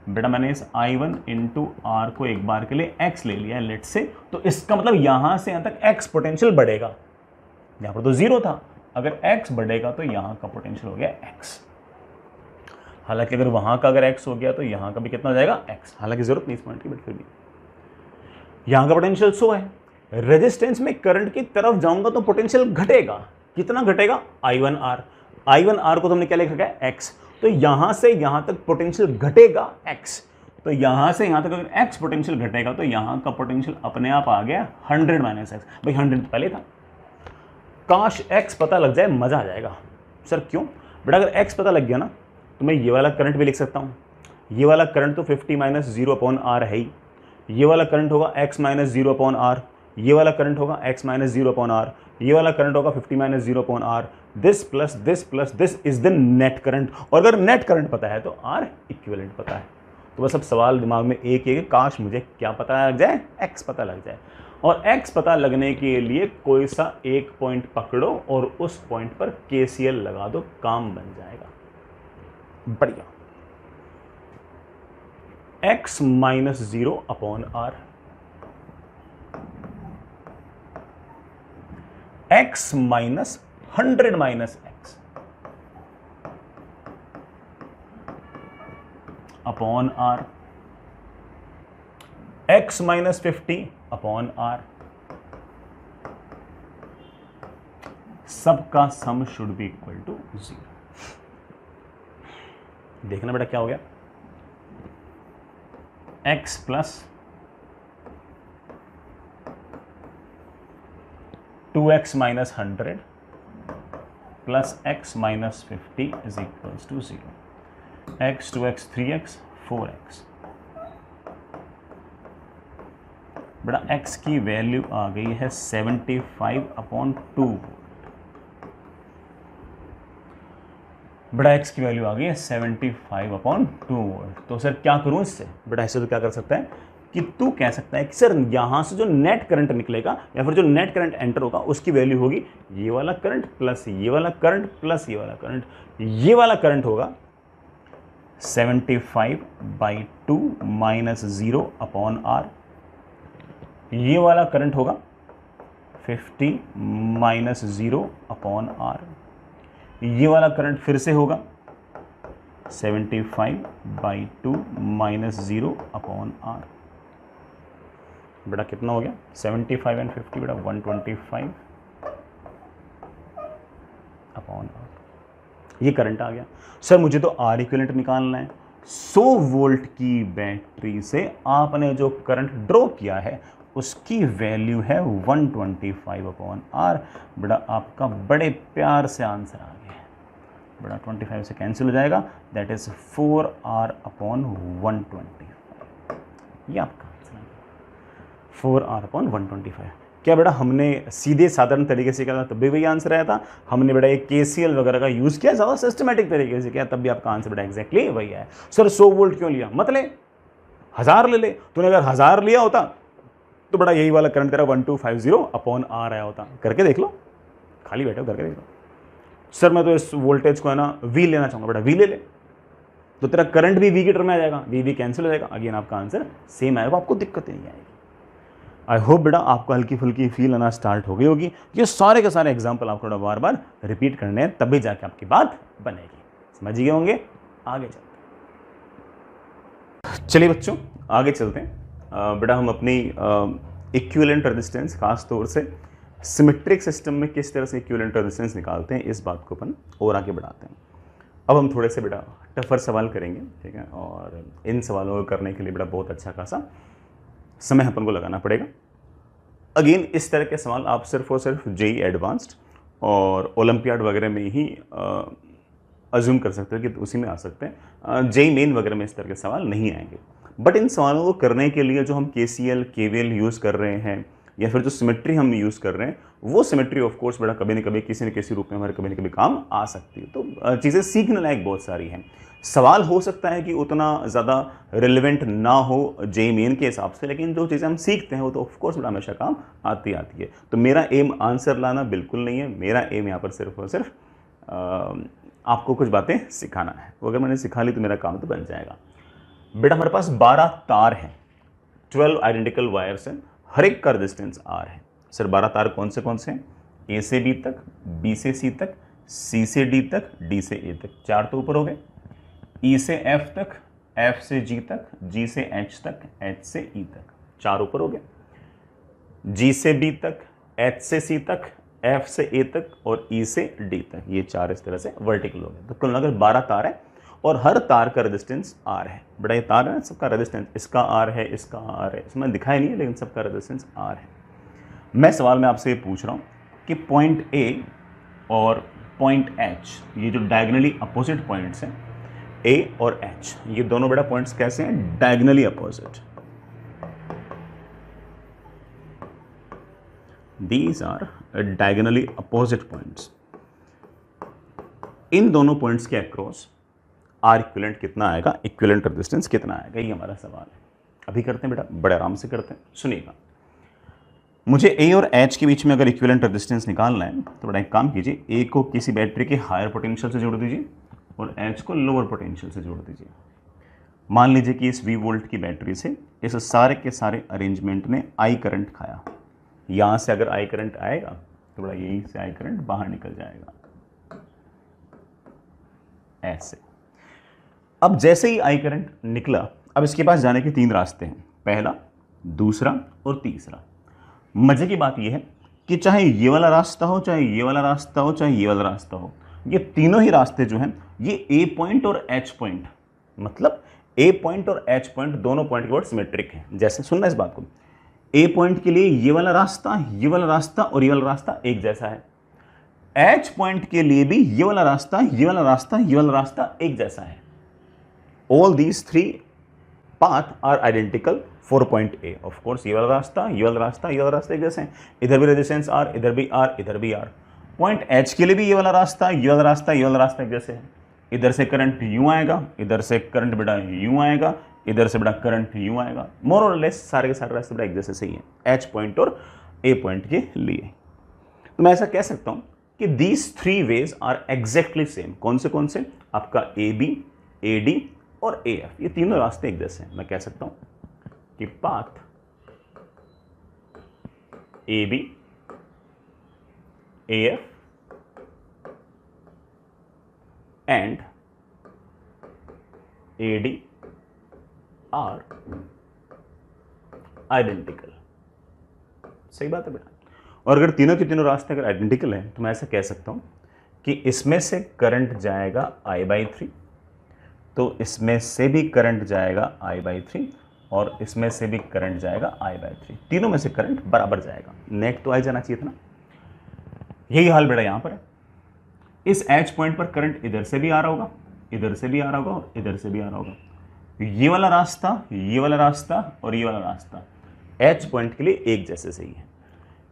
बेटा मैंने इस I1 इंटू आर को एक बार के लिए x ले लिया है लेट से, तो इसका मतलब यहां से यहां तक x पोटेंशियल बढ़ेगा। यहां पर तो 0 था, अगर x बढ़ेगा तो यहां का पोटेंशियल हो गया x। हालांकि अगर वहां का अगर x हो गया तो यहां का भी कितना हो जाएगा x। हालांकि जरूरत नहीं इस पॉइंट की, बट फिर भी यहां का पोटेंशियल 100 है। रेजिस्टेंस में करंट की तरफ जाऊंगा तो पोटेंशियल घटेगा। कितना घटेगा? I1R। I1R को तुमने क्या लिख रखा है? x। तो यहां से यहां तक पोटेंशियल घटेगा x। तो यहां से यहां तक अगर x पोटेंशियल घटेगा तो यहां का पोटेंशियल अपने आप आ गया 100 - x। भाई 100 तो पहले था, काश x पता लग जाए, मजा आ जाएगा। सर क्यों? बेटा अगर x पता लग गया ना तो मैं ये वाला करंट भी लिख सकता हूं। ये वाला करंट तो 50 - 0/R है ही। ये वाला करंट होगा x - 0/R। ये वाला करंट होगा x - 0/R। ये वाला करंट होगा 50 - 0/R। This plus this plus this is the net current. और अगर नेट करंट पता है तो R इक्विवेलेंट पता है। तो बस अब सवाल दिमाग में एक है, काश मुझे क्या पता लग जाए? x पता लग जाए। और x पता लगने के लिए कोई सा एक पॉइंट पकड़ो और उस पॉइंट पर KCL लगा दो, काम बन जाएगा। बढ़िया। x - 0/R, x - 100 - x upon R, x - 50/R। सबका sum should be equal to 0। देखना बेटा क्या हो गया? x plus 2x - 100 plus x - 50 is equals to 0। x 2x 3x 4x। बेटा x की वैल्यू आ गई है 75/2 वोल्ट। बेटा x की वैल्यू आ गई है 75/2 वोल्ट। तो सर क्या करूं इससे? बेटा ऐसे तो क्या कर सकते हैं कि तू कह सकता है कि सर यहां से जो नेट करंट निकलेगा या फिर जो नेट करंट एंटर होगा उसकी वैल्यू होगी ये वाला करंट प्लस ये वाला करंट प्लस ये वाला करंट। ये वाला करंट होगा 75/2 माइनस 0 अपॉन आर। ये वाला करंट होगा 50 माइनस 0 अपॉन आर। ये वाला करंट फिर से होगा 75/2 माइनस 0 अपॉन आर। बेटा कितना हो गया 75 एंड 50 बेटा 125 अपॉन आर। ये करंट आ गया। सर मुझे तो आर इक्विवेलेंट निकालना है। 100 वोल्ट की बैटरी से आपने जो करंट ड्रॉ किया है उसकी वैल्यू है 125 अपॉन आर। बेटा आपका बड़े प्यार से आंसर आ गया। बड़ा 25 से कैंसिल हो जाएगा, दैट इज 4R अपॉन 125। ये आपका आंसर है 4R अपॉन 125। क्या बेटा हमने सीधे साधारण तरीके से किया था तब भी वही आंसर आया था? हमने बेटा एक KCL वगैरह का यूज़ किया, ज़्यादा सिस्टमेटिक तरीके से किया, तब भी आपका आंसर बेटा एग्जैक्टली वही है। सर 100 वोल्ट क्यों लिया? मत ले, 1000 ले ले। तूने अगर 1000 लिया होता तो बेटा यही वाला करंट तेरा 1250 अपॉन आर आया होता। करके देख लो, खाली बैठे हो करके देख लो। सर मैं तो इस वोल्टेज को है ना V लेना चाहूँगा। बेटा V ले ले, तो तेरा करंट भी V की टर्म में आ जाएगा, V कैंसिल हो जाएगा, अगेन आपका आंसर सेम आएगा, आपको दिक्कत नहीं आएगी। आई होप बेटा आपको हल्की फुल्की फील आना स्टार्ट हो गई होगी। ये सारे के सारे एग्जाम्पल आपको बार बार रिपीट करने हैं, तब भी जाके आपकी बात बनेगी। समझ गए होंगे? आगे चलते हैं। चलिए बच्चों आगे चलते हैं। बेटा हम अपनी इक्विवेलेंट रेजिस्टेंस, खास तौर से सिमेट्रिक सिस्टम में किस तरह से इक्विवेलेंट रेजिस्टेंस निकालते हैं, इस बात को अपन और आगे बढ़ाते हैं। अब हम थोड़े से बेटा टफर सवाल करेंगे, ठीक है, और इन सवालों को करने के लिए बेटा बहुत अच्छा खासा समय अपन को लगाना पड़ेगा। अगेन इस तरह के सवाल आप सिर्फ और सिर्फ जेईई एडवांस्ड और ओलंपियाड वगैरह में ही अज्यूम कर सकते हो कि उसी में आ सकते हैं। जेईई मेन वगैरह में इस तरह के सवाल नहीं आएंगे। बट इन सवालों को करने के लिए जो हम KCL KVL यूज़ कर रहे हैं या फिर जो सिमेट्री हम यूज़ कर रहे हैं, वो सिमेट्री ऑफ कोर्स बेटा कभी न कभी किसी न किसी रूप में हमारे कभी न कभी काम आ सकती है। तो चीज़ें सीखने लायक बहुत सारी हैं। सवाल हो सकता है कि उतना ज़्यादा रिलेवेंट ना हो जेईई मेन के हिसाब से, लेकिन जो चीज़ें हम सीखते हैं वो तो ऑफ कोर्स बेटा हमेशा काम आती है। तो मेरा एम आंसर लाना बिल्कुल नहीं है। मेरा एम यहाँ पर सिर्फ और सिर्फ आपको कुछ बातें सिखाना है। वो अगर मैंने सिखा ली तो मेरा काम तो बन जाएगा। बेटा हमारे पास 12 तार हैं, 12 आइडेंटिकल वायर्स हैं, हर एक का रेजिस्टेंस R है। सर 12 तार कौन से हैं? A से B तक, B से C तक, C से D तक, D से A तक। 4 तो ऊपर हो गए। E से F तक, F से G तक, G से H तक, H से E तक। 4 ऊपर हो गए। G से B तक, H से C तक, F से A तक और E से D तक। ये 4 इस तरह से वर्टिकल हो गए। तो कुल मिलाकर 12 तार है और हर तार का रेजिस्टेंस R है। बड़ा ये तार है, सबका रेजिस्टेंस, इसका R है, इसका R है, इसमें दिखाई नहीं है लेकिन सबका रेजिस्टेंस R है। मैं सवाल में आपसे ये पूछ रहा हूँ कि पॉइंट A और पॉइंट H, ये जो डायगनली अपोजिट पॉइंट्स हैं A और H, ये दोनों बेटा पॉइंट्स कैसे हैं? Diagonally opposite. These are diagonally opposite points। इन दोनों पॉइंट्स के अक्रॉस R इक्विवेलेंट कितना आएगा, इक्विवेलेंट रेजिस्टेंस कितना आएगा, ये हमारा सवाल है। अभी करते हैं बेटा, बड़े आराम से करते हैं। सुनिएगा, मुझे A और H के बीच में अगर इक्विवेलेंट रेजिस्टेंस निकालना है तो बेटा एक काम कीजिए, A को किसी बैटरी के हायर पोटेंशियल से जोड़ दीजिए और H को लोअर पोटेंशियल से जोड़ दीजिए। मान लीजिए कि इस V वोल्ट की बैटरी से इस सारे के सारे अरेंजमेंट ने I करंट खाया। यहाँ से अगर I करंट आएगा तो बड़ा यहीं से I करंट बाहर निकल जाएगा ऐसे। अब जैसे ही I करंट निकला, अब इसके पास जाने के 3 रास्ते हैं, पहला, दूसरा और तीसरा। मजे की बात यह है कि चाहे ये वाला रास्ता हो, चाहे ये वाला रास्ता हो, चाहे ये वाला रास्ता हो, ये तीनों ही रास्ते जो हैं ये A पॉइंट और H पॉइंट, मतलब A पॉइंट और H पॉइंट दोनों पॉइंट के वर्ड सिमेट्रिक हैं। जैसे सुनना इस बात को, A पॉइंट के लिए ये वाला रास्ता, ये वाला रास्ता और ये वाला रास्ता एक जैसा है। H पॉइंट के लिए भी ये वाला रास्ता, ये वाला रास्ता, ये वाला रास्ता एक जैसा है। All these 3 path are identical for point A। Of course ये वाला रास्ता, ये वाला रास्ता, ये वाला रास्ता एक जैसे हैं। इधर भी रेजिस्टेंस R, इधर भी R, इधर भी R। पॉइंट H के लिए भी ये वाला रास्ता, ये वाला रास्ता, ये वाला रास्ता एक जैसे है। इधर से करंट यूं आएगा, इधर से करंट बेटा यूं आएगा, इधर से बड़ा करंट यूं आएगा, मोर और लेस सारे के सारे रास्ते बड़ा एक जैसे सही है एच पॉइंट और ए पॉइंट के लिए। तो मैं ऐसा कह सकता हूं कि these three ways are exactly same. कौन से? आपका ए बी, ए डी और ए एफ, ये तीनों रास्ते एक जैसे हैं। मैं कह सकता हूं कि path A B, A F and A D are identical. सही बात है बेटा। और अगर तीनों के तीनों रास्ते अगर आइडेंटिकल हैं तो मैं ऐसा कह सकता हूं कि इसमें से करंट जाएगा I/3, तो इसमें से भी करंट जाएगा I/3 और इसमें से भी करंट जाएगा I/3। तीनों में से करंट बराबर जाएगा, नेट तो आ जाना चाहिए था ना। यही हाल बेटा यहां पर है। इस एच पॉइंट पर करंट इधर से भी आ रहा होगा, इधर से भी आ रहा होगा और इधर से भी आ रहा होगा। ये वाला रास्ता, ये वाला रास्ता और ये वाला रास्ता एच पॉइंट के लिए एक जैसे सही है।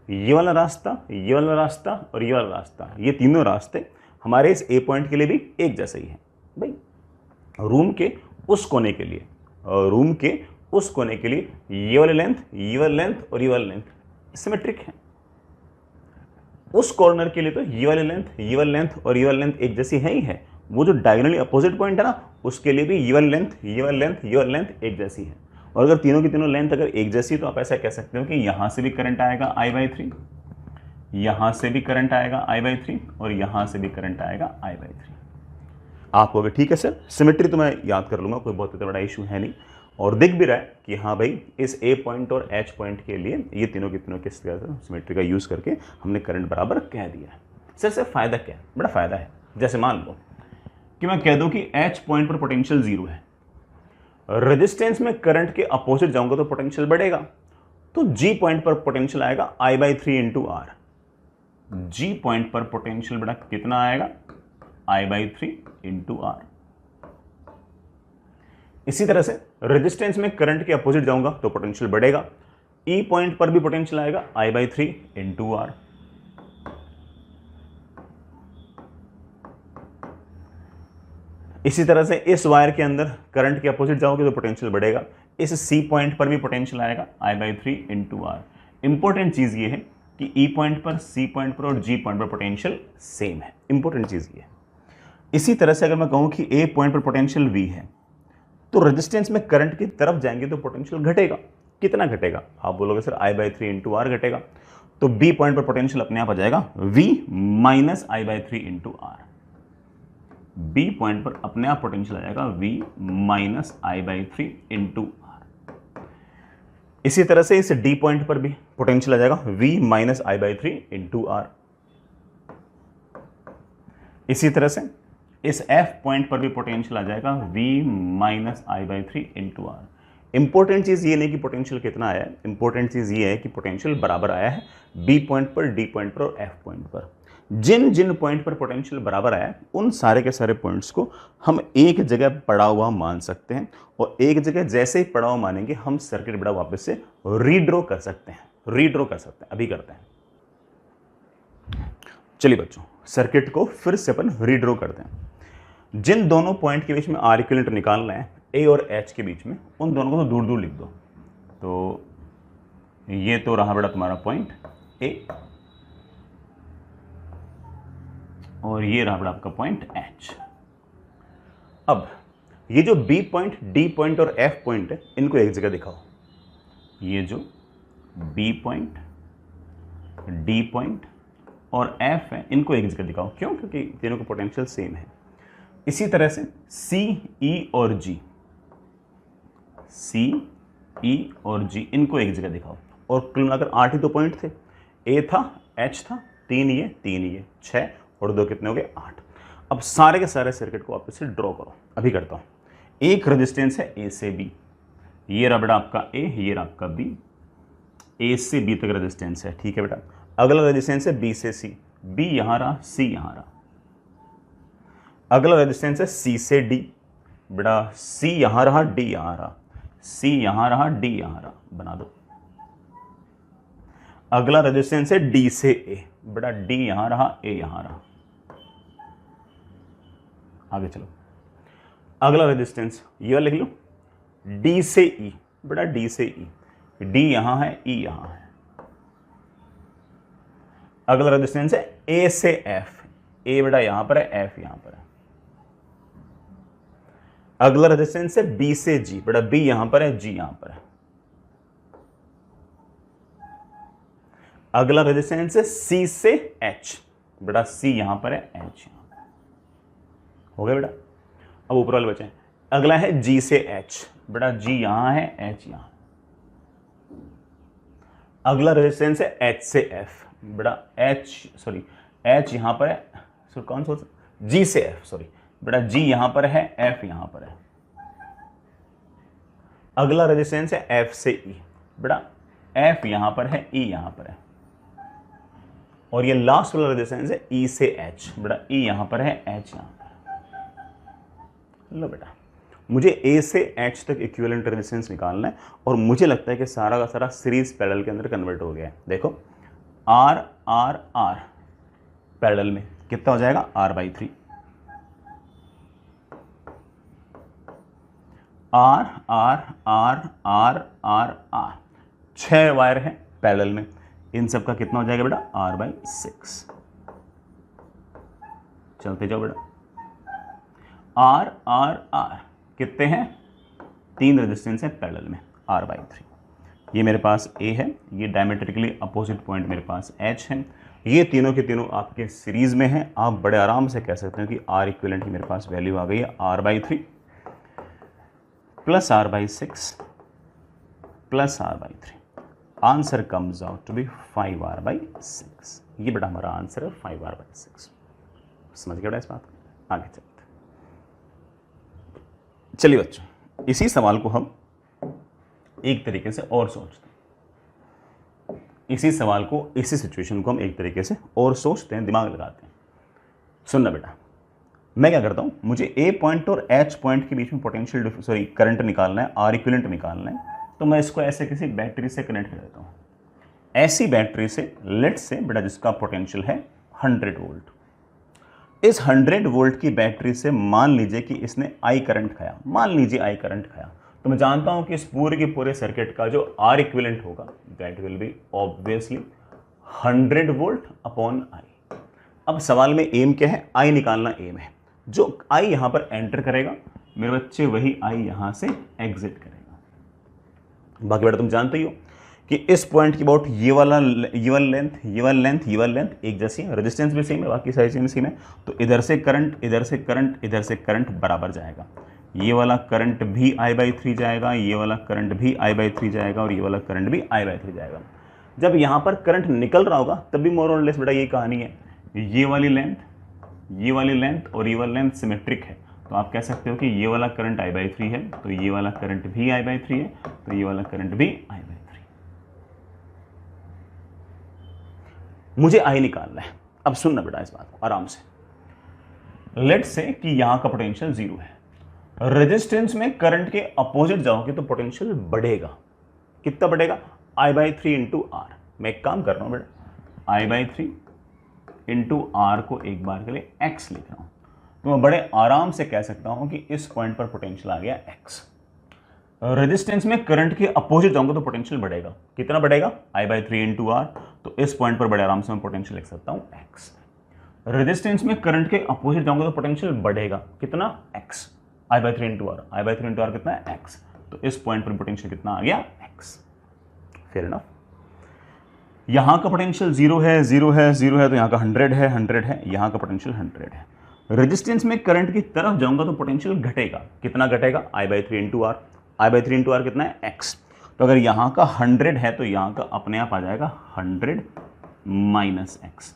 ये वाला रास्ता, ये वाला रास्ता और ये वाला रास्ता, ये तीनों रास्ते हमारे इस ए पॉइंट के लिए भी एक जैसे ही हैं। भाई रूम के उस कोने के लिए, रूम के उस कोने के लिए ये वाली लेंथ, ये वाली लेंथ और ये वाली लेंथ सिमेट्रिक है। उस कॉर्नर के लिए तो ये वाली लेंथ, ये वाली लेंथ और ये वाली लेंथ एक जैसी है ही है। वो जो डायगोनली अपोजिट पॉइंट है ना, उसके लिए भी ये वाली लेंथ, ये वाली लेंथ, ये वाली लेंथ एक जैसी है। और अगर तीनों की तीनों लेंथ अगर एक जैसी, तो आप ऐसा कह सकते हो कि यहां से भी करंट आएगा I/3, यहां से भी करंट आएगा I/3 और यहां से भी करंट आएगा I/3। आप कहोगे ठीक है सर, सिमेट्री तो मैं याद कर लूंगा, कोई बहुत बड़ा इशू है नहीं। और दिख भी रहा है कि हाँ भाई इस ए पॉइंट और एच पॉइंट के लिए ये तीनों के तीनों किस तरह से सिमेट्री का यूज करके हमने करंट बराबर कह दिया है। सर फायदा क्या है? बड़ा फायदा है। जैसे मान लो कि मैं कह दूं कि एच पॉइंट पर पोटेंशियल 0 है, रेजिस्टेंस में करंट के अपोजिट जाऊंगा तो पोटेंशियल बढ़ेगा, तो जी पॉइंट पर पोटेंशियल आएगा I/3 into R. G point पर पोटेंशियल बड़ा कितना आएगा? I/3 into are. इसी तरह से रेजिस्टेंस में करंट के अपोजिट जाऊंगा तो पोटेंशियल बढ़ेगा, ई पॉइंट पर भी पोटेंशियल आएगा I/3 इंटू आर। इसी तरह से इस वायर के अंदर करंट के अपोजिट जाओगे तो पोटेंशियल बढ़ेगा, इस सी पॉइंट पर भी पोटेंशियल आएगा I/3 इंटू आर। इंपॉर्टेंट चीज ये है कि ई पॉइंट पर, सी पॉइंट पर और जी पॉइंट पर पोटेंशियल सेम है। इंपॉर्टेंट चीज ये है। इसी तरह से अगर मैं कहूं कि ए पॉइंट पर पोटेंशियल V है, तो रेजिस्टेंस में करंट की तरफ जाएंगे तो पोटेंशियल घटेगा। कितना घटेगा? आप बोलोगे सर I/3 इंटू आर घटेगा, तो बी पॉइंट पर पोटेंशियल अपने आप आ जाएगा V minus I/3 into R. B point पर अपने आप पोटेंशियल आ जाएगा V minus I/3 into are. इसी तरह से इस डी पॉइंट पर भी पोटेंशियल आ जाएगा V minus I/3 into are. इसी तरह से इस एफ पॉइंट पर भी पोटेंशियल आ जाएगा V minus I/3 into R. Important चीज ये नहीं कि पोटेंशियल कितना आया है, इंपॉर्टेंट चीज ये है कि पोटेंशियल बराबर आया है बी पॉइंट पर, डी पॉइंट पर और एफ पॉइंट पर। जिन जिन पॉइंट पर पोटेंशियल बराबर आया है उन सारे के सारे पॉइंट्स को हम एक जगह पड़ा हुआ मान सकते हैं, और एक जगह जैसे ही पड़ा हुआ मानेंगे हम सर्किट बड़ा वापस से रीड्रॉ कर सकते हैं। रीड्रॉ कर सकते हैं, अभी करते हैं। चलिए बच्चों, सर्किट को फिर से अपन रीड्रॉ करते हैं। जिन दोनों पॉइंट के बीच में आर इक्विवेलेंट निकालना है, ए और एच के बीच में, उन दोनों को तो दूर दूर लिख दो। तो ये तो रहा बेटा तुम्हारा पॉइंट ए, और ये रहा बेटा आपका पॉइंट एच। अब ये जो बी पॉइंट, डी पॉइंट और एफ पॉइंट है, इनको एक जगह दिखाओ। ये जो बी पॉइंट, डी पॉइंट और एफ है, इनको एक जगह दिखाओ। क्यों? क्योंकि तीनों का पोटेंशियल सेम है। इसी तरह से सी, ई और जी, सी, ई और जी, इनको एक जगह दिखाओ। और कुल मिलाकर 8 ही तो पॉइंट थे। ए था, एच था, 3 ये 6 और 2 कितने हो गए? 8। अब सारे के सारे सर्किट को वापस से ड्रॉ करो। अभी करता हूं। एक रेजिस्टेंस है ए से बी, ये रहा बेटा आपका ए, ये रहा आपका बी। ए से बी तक रेजिस्टेंस है, ठीक है बेटा। अगला रेजिस्टेंस है बी से सी, बी यहां रहा, सी यहां रहा। अगला रेजिस्टेंस है सी से डी, बेटा सी यहां रहा, डी यहां रहा, सी यहां रहा, डी यहां रहा, बना दो। अगला रेजिस्टेंस है डी से ए, बेटा डी यहां रहा, ए यहां रहा। आगे चलो। अगला रेजिस्टेंस ये वाला लिख लो, डी से ई, बेटा डी से ई, डी यहां है, ई यहां है। अगला रेजिस्टेंस है ए से एफ, ए बेटा यहां पर है, एफ यहां पर है। अगला रेजिस्टेंस है बी से जी, बेटा बी यहां पर है, जी यहां पर है। अगला रेजिस्टेंस है सी से एच, बेटा सी यहां पर है, एच यहां पर। हो गया बेटा। अब ऊपर वाले बचे। अगला है जी से एच, बेटा जी यहां है, एच यहां। अगला रेजिस्टेंस है एच से एफ, बेटा एच यहां पर है, कौन सा, जी से एफ, सॉरी बेटा जी यहां पर है, एफ यहां पर है। अगला रेजिस्टेंस है एफ से ई, बेटा एफ यहां पर है, ई यहां पर है। और ये लास्ट वाला रेजिस्टेंस है ई से एच, बेटा ई यहां पर है, एच यहां पर है। लो बेटा, मुझे ए से एच तक इक्विवेलेंट रेजिस्टेंस निकालना है और मुझे लगता है कि सारा का सारा सीरीज पैरेलल के अंदर कन्वर्ट हो गया है। देखो आर आर आर पैरेलल में कितना हो जाएगा, R/3। R R R R R R 6 wire है पैरेलल में, इन सब का कितना हो जाएगा बेटा, R/6। चलते जाओ बेटा। आर आर आर कितने हैं, 3 रेजिस्टेंस है पैरेलल में, R/3। ये मेरे पास A है, ये डायमेट्रिकली अपोजिट पॉइंट मेरे पास H है। ये तीनों के तीनों आपके सीरीज में हैं। आप बड़े आराम से कह सकते हैं कि R इक्विवेलेंट की मेरे पास वैल्यू आ गई है, R/3 plus R/6 plus R/3। Answer comes out to be 5R/6। ये बेटा हमारा आंसर है 5R/6। समझ गया बेटा इस बात को। आगे चलते चलिए बच्चों, इसी सवाल को हम एक तरीके से और सोचते हैं। इसी सवाल को, इसी सिचुएशन को हम एक तरीके से और सोचते हैं, दिमाग लगाते हैं। सुनना बेटा, मैं क्या करता हूं, मुझे ए पॉइंट और एच पॉइंट के बीच में पोटेंशियल करंट निकालना है, आर इक्विवेलेंट निकालना है। तो मैं इसको ऐसे किसी बैटरी से कनेक्ट कर देता हूं। ऐसी बैटरी से, लेट से बेटा जिसका पोटेंशियल है 100 वोल्ट। इस 100 वोल्ट की बैटरी से मान लीजिए कि इसने आई करंट खाया, मान लीजिए आई करंट खाया, तो मैं जानता हूं कि इस पूरे के पूरे सर्किट का जो आर इक्विवेलेंट होगा that will be obviously 100 volt upon I. अब सवाल में एम क्या है, आई निकालना एम है। जो आई यहां पर एंटर करेगा मेरे बच्चे, वही आई यहां से एग्जिट करेगा। बाकी बेटा तुम जानते ही हो कि इस पॉइंट की अबाउट ये वाला लेंथ एक जैसी है, रेजिस्टेंस भी सेम है, बाकी सारी चीजें सेम है। तो इधर से करंट, इधर से करंट, इधर से करंट बराबर जाएगा। ये वाला करंट भी I/3 जाएगा, ये वाला करंट भी I/3 जाएगा और ये वाला करंट भी I/3 जाएगा। जब यहाँ पर करंट निकल रहा होगा तब भी मोर और लेस बेटा ये कहानी है। ये वाली लेंथ और ये वाली लेंथ सिमेट्रिक है, तो आप कह सकते हो कि ये वाला करंट I/3 है, तो ये वाला करंट भी I/3 है, तो ये वाला करंट भी I/3। मुझे आई निकालना है। अब सुनना बेटा इस बात को आराम से। लेट्स से कि यहां का पोटेंशियल 0 है, रेजिस्टेंस में करंट के अपोजिट जाओगे तो पोटेंशियल बढ़ेगा। कितना बढ़ेगा, I/3 इंटू आर। मैं एक काम कर रहा हूं बेटा, I/3 इंटू आर को एक बार के लिए x लिख रहा हूं, तो मैं बड़े आराम से कह सकता हूं कि इस पॉइंट पर पोटेंशियल आ गया x। रेजिस्टेंस में करंट के अपोजिट जाऊंगा तो पोटेंशियल बढ़ेगा। कितना बढ़ेगा, I/3 इंटू आर। तो इस पॉइंट पर बड़े आराम से मैं पोटेंशियल लिख सकता हूं x। रेजिस्टेंस में करंट के अपोजिट जाऊंगा तो पोटेंशियल बढ़ेगा। कितना, x। I/3 into R, I/3 into R कितना है, x। तो इस पॉइंट पर पोटेंशियल कितना आ गया, x। Fair enough. यहां का पोटेंशियल 0 है, 0 है, 0 है, तो यहां का 100 है, 100 है, यहां का पोटेंशियल 100 है। रेजिस्टेंस में करंट की तरफ जाऊंगा तो पोटेंशियल घटेगा। कितना घटेगा, I/3 into R. I/3 into R कितना है, x। तो अगर यहां का 100 है तो यहां का अपने आप आ जाएगा 100 माइनस x।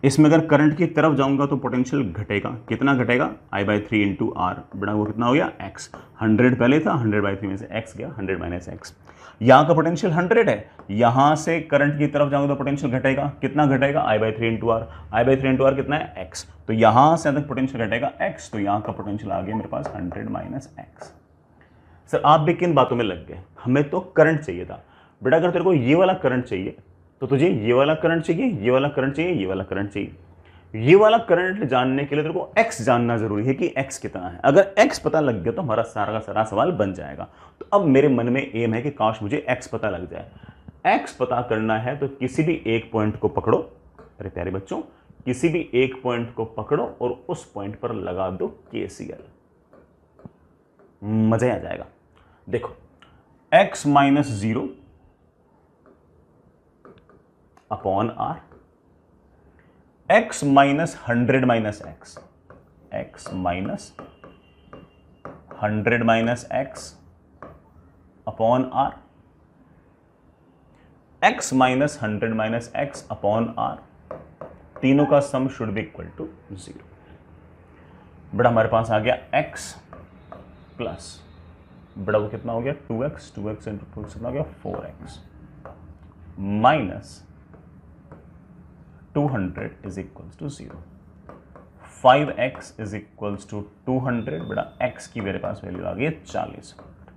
इसमें अगर करंट की तरफ जाऊंगा तो पोटेंशियल घटेगा। कितना घटेगा, I/3 इंटू आर, बड़ा वो कितना हो गया, x। 100 पहले था, 100/3 में से x गया, 100 माइनस x। यहाँ का पोटेंशियल 100 है, यहाँ से करंट की तरफ जाऊंगा तो पोटेंशियल घटेगा। कितना घटेगा, I/3 into R. I/3 into R कितना है, x। तो यहाँ से तक पोटेंशियल घटेगा x, तो यहाँ का पोटेंशियल आ गया मेरे पास 100 माइनस x। सर आप भी किन बातों में लग गए, हमें तो करंट चाहिए था। बेटा अगर तेरे को ये वाला करंट चाहिए तो तुझे ये वाला करंट चाहिए, ये वाला करंट चाहिए, ये वाला करंट चाहिए। ये वाला करंट जानने के लिए तेरे को x जानना जरूरी है कि x कितना है। अगर x पता लग गया तो हमारा सारा का सारा सवाल बन जाएगा। तो अब मेरे मन में एम है कि काश मुझे x पता लग जाए। x पता करना है तो किसी भी एक पॉइंट को पकड़ो, अरे प्यारे बच्चों, किसी भी एक पॉइंट को पकड़ो और उस पॉइंट पर लगा दो KCL, मजा आ जाएगा। देखो x minus 0 upon r, x minus 100 minus x, x minus 100 minus x upon r, x minus 100 minus x upon r, तीनों का सम शुड बी इक्वल टू 0। बड़ा हमारे पास आ गया x प्लस बड़ा वो कितना हो गया 2x, 2x इंटू 2 कितना हो गया 4x minus 200 is equals to 0। 5x is equals to 200, बड़ा x की मेरे पास वैल्यू आ गई 40 वोल्ट।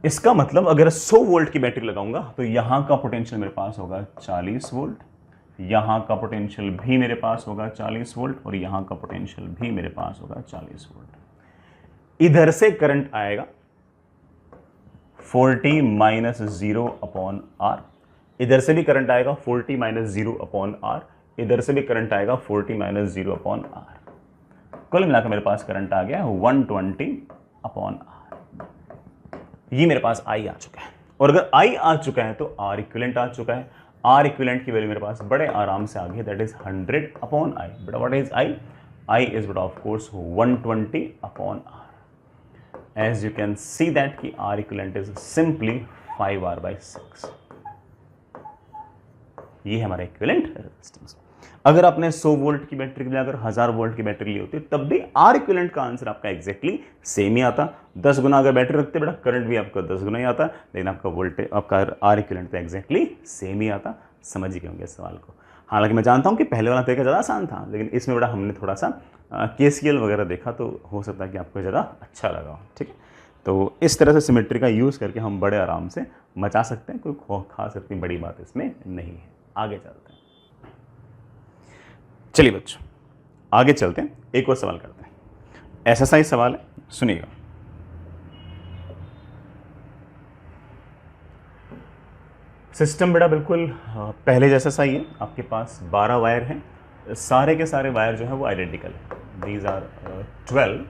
इसका मतलब अगर 100 वोल्ट की बैटरी लगाऊंगा तो यहां का पोटेंशियल मेरे पास होगा 40 वोल्ट, यहां का पोटेंशियल भी मेरे पास होगा 40 वोल्ट और यहां का पोटेंशियल भी मेरे पास होगा 40 वोल्ट। इधर से करंट आएगा 40 माइनस 0 अपॉन आर, इधर से भी करंट आएगा 40 माइनस 0 अपॉन आर, इधर से भी करंट आएगा 40 माइनस 0 अपॉन आर। कुल मिलाकर मेरे पास करंट आ गया 120 अपॉन आर। ये मेरे पास आई आ चुका है, और अगर आई आ चुका है तो आर इक्विवेलेंट आ चुका है। आर इक्विवेलेंट की वैल्यू मेरे पास बड़े आराम से आ गई, that is 100 upon I. But what is I? I is but of course 120 upon R. As you can see that कि R equivalent is simply 5R/6। ये है हमारा इक्विवेलेंट रेजिस्टेंस। अगर आपने 100 वोल्ट की बैटरी के लिए अगर 1000 वोल्ट की बैटरी ली होती तब भी आर इक्विवेलेंट का आंसर आपका एग्जैक्टली सेम ही आता। 10 गुना अगर बैटरी रखते बेटा करंट भी आपका 10 गुना ही आता, लेकिन आपका वोल्टेज आपका आर इक्विवेलेंट तो एग्जैक्टली सेम ही आता। समझ ही गए होंगे इस सवाल को। हालांकि मैं जानता हूं कि पहले वाला तरीका ज़्यादा आसान था, लेकिन इसमें बेटा हमने थोड़ा सा KCL वगैरह देखा तो हो सकता है कि आपको ज़्यादा अच्छा लगा हो। ठीक है, तो इस तरह से सिमेट्री का यूज़ करके हम बड़े आराम से मचा सकते हैं, कोई खास इतनी बड़ी बात इसमें नहीं है। आगे चलते हैं। चलिए बच्चों आगे चलते हैं, एक और सवाल करते हैं। SSI सवाल है, सुनिएगा। सिस्टम बेटा बिल्कुल पहले जैसा सही है। आपके पास 12 वायर हैं, सारे के सारे वायर जो है वो आइडेंटिकल है। दीज आर 12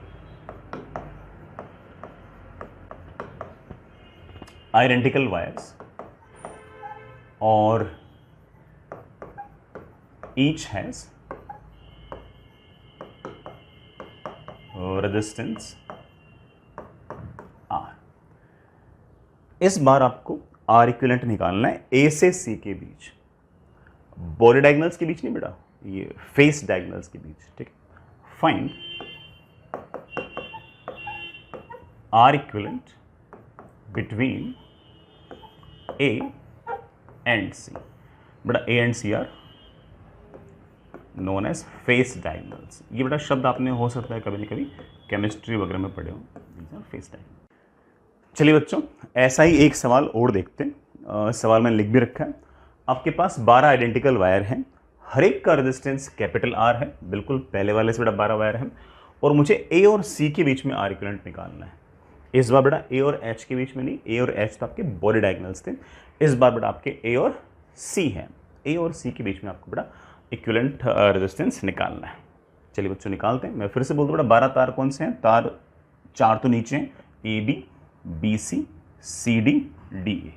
आइडेंटिकल वायर्स और ईच हैज रेजिस्टेंस R। इस बार आपको R इक्विवेलेंट निकालना है A से C के बीच, बॉडी डायगोनल्स के बीच नहीं बेटा, ये फेस डायगोनल्स के बीच। ठीक है, find R equivalent between A and C। बेटा A and C are known as face diagonals. ये बेटा शब्द आपने हो सकता है कभी न कभी केमिस्ट्री वगैरह में पढ़े हो, फेस डायगोनल। चलिए बच्चों ऐसा ही एक सवाल और देखते हैं। सवाल मैंने लिख भी रखा है। आपके पास 12 आइडेंटिकल वायर हैं, हर एक का रेजिस्टेंस कैपिटल R है, बिल्कुल पहले वाले से बेटा 12 वायर हैं, और मुझे A और C के बीच में R इक्विवेलेंट निकालना है। इस बार बेटा A और H के बीच में नहीं, A और H तो आपके बॉडी डायगोनल्स थे, इस बार बेटा आपके A और C है। A और C के बीच में आपको बेटा इक्विवेलेंट रेजिस्टेंस निकालना है। चलिए बच्चों निकालते हैं। मैं फिर से बोल दूँ बेटा 12 तार कौन से हैं? तार 4 तो नीचे हैं, AB BC CD DA,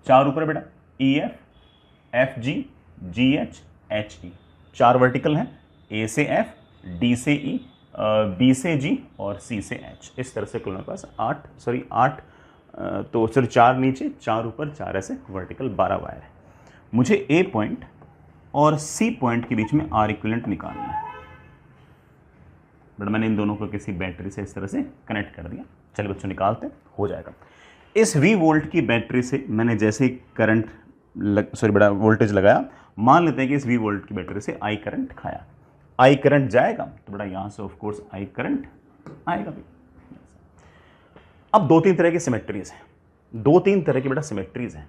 4 ऊपर बेटा EF FG GH HE, 4 vertical हैं, A से F D से E B से G और C से H। इस तरह से कुल मेरे पास 8 तो सिर्फ 4 नीचे 4 ऊपर 4 ऐसे वर्टिकल 12 वायर है। मुझे A पॉइंट और C पॉइंट के बीच में R इक्विवेलेंट निकालना है। बट मैंने इन दोनों को किसी बैटरी से इस तरह से कनेक्ट कर दिया। चलिए बच्चों निकालते हैं, हो जाएगा। इस V वोल्ट की बैटरी से मैंने जैसे ही करंट बेटा वोल्टेज लगाया, मान लेते हैं कि इस V वोल्ट की बैटरी से I करंट खाया, I करंट जाएगा तो बेटा यहाँ से ऑफ कोर्स I करंट आएगा भी। अब 2-3 तरह की सिमेट्रीज हैं, 2-3 तरह की बेटा सिमेट्रीज हैं।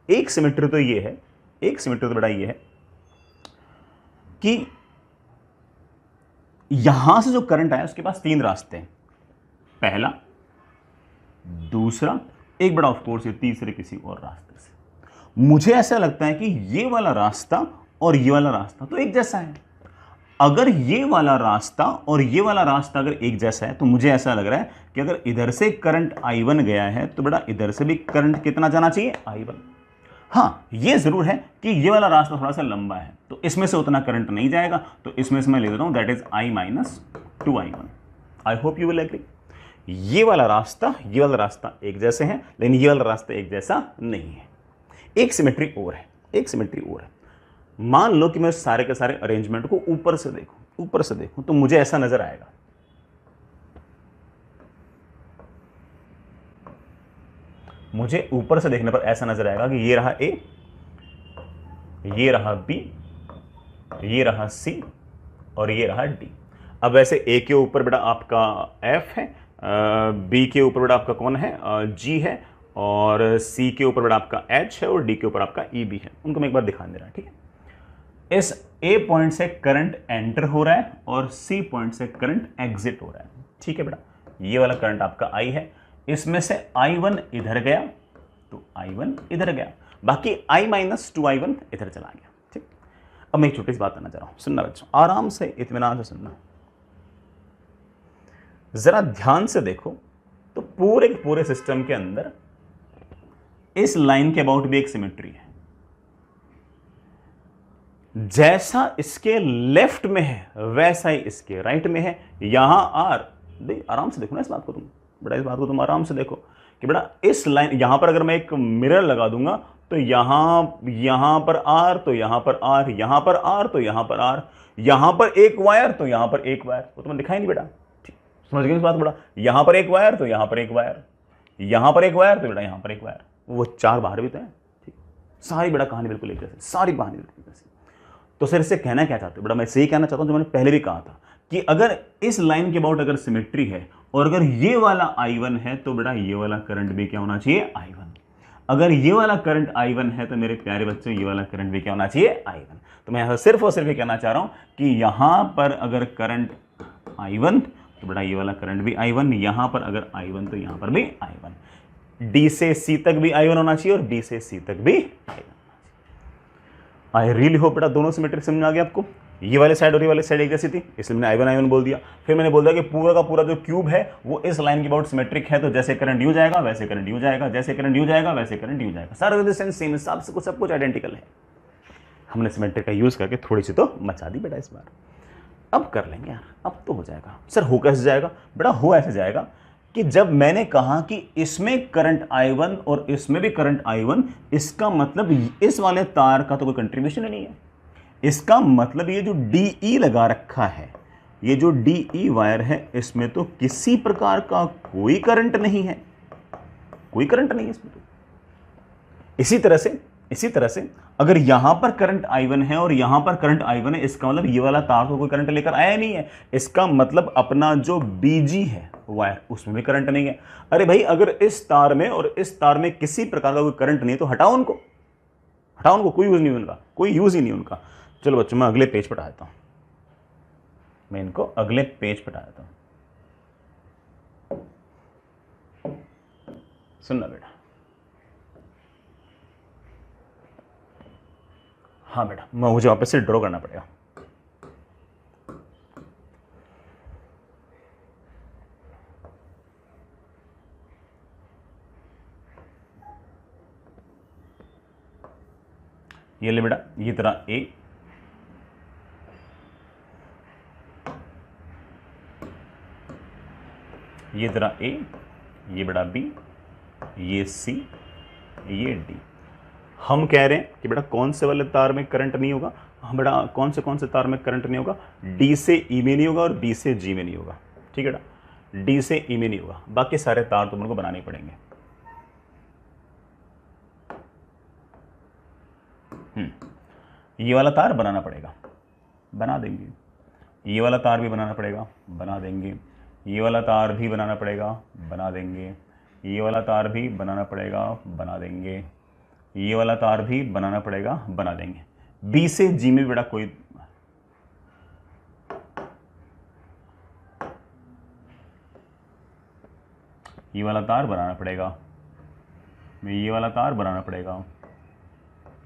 एक सिमेट्री तो ये है, एक सिमेट्री तो बेटा ये है कि यहां से जो करंट आया उसके पास 3 रास्ते हैं, पहला, दूसरा, एक बड़ा ऑफ कोर्स ये तीसरे किसी और रास्ते से। मुझे ऐसा लगता है कि ये वाला रास्ता और ये वाला रास्ता तो एक जैसा है। अगर ये वाला रास्ता और ये वाला रास्ता अगर एक जैसा है तो मुझे ऐसा लग रहा है कि अगर इधर से करंट I1 गया है तो बेटा इधर से भी करंट कितना जाना चाहिए, I1। हाँ, ये जरूर है कि ये वाला रास्ता थोड़ा सा लंबा है तो इसमें से उतना करंट नहीं जाएगा, तो इसमें से मैं ले देता हूं that is I minus 2I1। I hope you will agree. ये वाला रास्ता ये वाला रास्ता एक जैसे हैं, लेकिन ये वाला रास्ता एक जैसा नहीं है। एक सिमेट्री और है, एक सिमेट्री और है। मान लो कि मैं सारे के सारे अरेंजमेंट को ऊपर से देखूं तो मुझे ऐसा नजर आएगा, मुझे ऊपर से देखने पर ऐसा नजर आएगा कि ये रहा A, ये रहा B, ये रहा C और ये रहा D। अब वैसे A के ऊपर बेटा आपका F है, B के ऊपर बेटा आपका कौन है, G है, और C के ऊपर बेटा आपका H है, और D के ऊपर आपका EB है। उनको मैं एक बार दिखा दे रहा है, ठीक है। इस A पॉइंट से करंट एंटर हो रहा है और C पॉइंट से करंट एग्जिट हो रहा है, ठीक है बेटा। ये वाला करंट आपका I है, इसमें से I1 इधर गया तो I1 इधर गया, बाकी I माइनस 2I1 इधर चला गया, ठीक। अब मैं एक छोटी सी बात करना चाह रहा हूं, सुनना बच्चों, आराम से इत्मीनान से सुनना। जरा ध्यान से देखो तो पूरे के पूरे सिस्टम के अंदर इस लाइन के अबाउट भी एक सिमेट्री है। जैसा इसके लेफ्ट में है वैसा ही इसके राइट में है। यहां R, आराम से देखो ना इस बात को तुम, बेटा इस बात को तुम आराम से देखो कि बेटा इस लाइन, यहां पर अगर मैं एक मिरर लगा दूंगा तो यहां पर R, तो यहां पर R, यहां पर R, तो यहां पर R, यहां पर एक वायर तो यहां पर एक वायर, वो तुम्हें दिखाई नहीं बेटा, ठीक, समझ गए इस बात बेटा। यहां पर एक वायर तो यहां पर एक वायर, यहां पर एक वायर तो बेटा यहां पर एक वायर, वो 4 बाहर भी तो है, ठीक। सारी बेटा कहानी बिल्कुल एक जैसी, सारी कहानी बिल्कुल जैसी। तो सर इससे कहना क्या चाहते हो बेटा, मैं सही कहना चाहता हूं जो मैंने पहले भी कहा था कि अगर इस लाइन के अबाउट अगर सिमेट्री है और अगर ये वाला I1 है तो बेटा ये वाला करंट भी क्या होना चाहिए, I1। अगर ये वाला करंट I1 है तो मेरे प्यारे बच्चों ये वाला करंट भी क्या होना चाहिए, I1। तो मैं यहां सिर्फ और सिर्फ ये कहना चाह रहा हूं कि यहां पर अगर करंट I1 तो बेटा ये वाला करंट भी I1, यहां पर अगर I1 तो यहां पर भी I1। D से C तक भी I1 होना चाहिए और B से C तक भी I1। आई रियली होप बेटा दोनों सिमेट्री समझ में आ गया आपको। ये वाले साइड और ये वाले साइड एक जैसी थी, इसलिए मैंने I1 बोल दिया। फिर मैंने बोल दिया कि पूरा का पूरा जो क्यूब है वो इस लाइन के अबाउट सिमेट्रिक है, तो जैसे करंट यू जाएगा वैसे करंट यू जाएगा, जैसे करंट यू जाएगा वैसे करंट यू जाएगा, सारा रेजिस्टेंस सेम हिसाब से सब कुछ आइडेंटिकल है। हमने सिमेट्रिक का यूज करके थोड़ी सी तो मचा दी बेटा इस बार। अब कर लेंगे यार, अब तो हो जाएगा। सर हो कैसे जाएगा बेटा, हो ऐसे जाएगा कि जब मैंने कहा कि इसमें करंट I1 और इसमें भी करंट I1, इसका मतलब इस वाले तार का तो कोई कंट्रीब्यूशन नहीं है। इसका मतलब ये जो DE लगा रखा है, ये जो DE वायर है, इसमें तो किसी प्रकार का कोई करंट नहीं है, कोई करंट नहीं है इसमें तो। इसी तरह से अगर यहां पर करंट I1 है और यहां पर करंट I1 है, इसका मतलब ये वाला तार तो कोई करंट लेकर आया नहीं है। इसका मतलब अपना जो BG है वायर, उसमें भी करंट नहीं है। अरे भाई अगर इस तार में और इस तार में किसी प्रकार का कोई करंट नहीं है तो हटाओ उनको, कोई यूज नहीं उनका, कोई यूज ही नहीं उनका। चलो बच्चों मैं अगले पेज पर हटा देता हूं, मैं इनको अगले पेज पर हटा देता हूं। सुनना बेटा, हाँ बेटा मुझे वापस से ड्रॉ करना पड़ेगा। ये ले बेटा, ये तरह A, ये तरह A, ये बेटा B, ये C, ये D। हम कह रहे हैं कि बेटा कौन से वाले तार में करंट नहीं होगा, हाँ बेटा कौन से तार में करंट नहीं होगा, D से E में नहीं होगा और B से G में नहीं होगा, ठीक है बेटा, D से E में नहीं होगा। बाकी सारे तार तुम लोगों को बनाने पड़ेंगे। ये वाला तार बनाना पड़ेगा, बना देंगे। ये वाला तार भी बनाना पड़ेगा, बना देंगे। ये वाला तार भी बनाना पड़ेगा, बना देंगे। ये वाला तार भी बनाना पड़ेगा, बना देंगे। ये वाला तार भी बनाना पड़ेगा, बना देंगे। B से G में बेटा कोई ये वाला तार बनाना पड़ेगा, ये वाला तार बनाना पड़ेगा,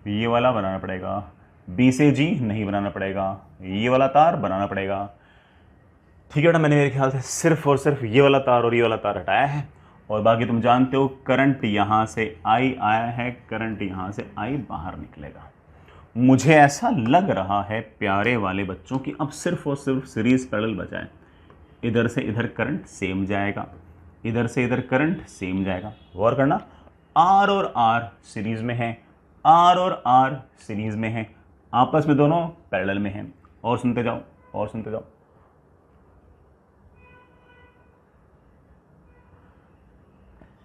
ये वाला बनाना पड़ेगा, बी से जी नहीं बनाना पड़ेगा, ये वाला तार बनाना पड़ेगा। ठीक है बेटा, मैंने मेरे ख्याल से सिर्फ और सिर्फ ये वाला तार और ये वाला तार हटाया है, और बाकी तुम जानते हो करंट यहाँ से आई आया है, करंट यहाँ से आई बाहर निकलेगा। मुझे ऐसा लग रहा है प्यारे वाले बच्चों की अब सिर्फ और सिर्फ सीरीज पैरेलल बचा है। इधर से इधर करंट सेम जाएगा, इधर से इधर करंट सेम जाएगा। गौर करना, आर और आर सीरीज में है, आर और आर सीरीज में है, आपस में दोनों पैरेलल में हैं। और सुनते जाओ, और सुनते जाओ।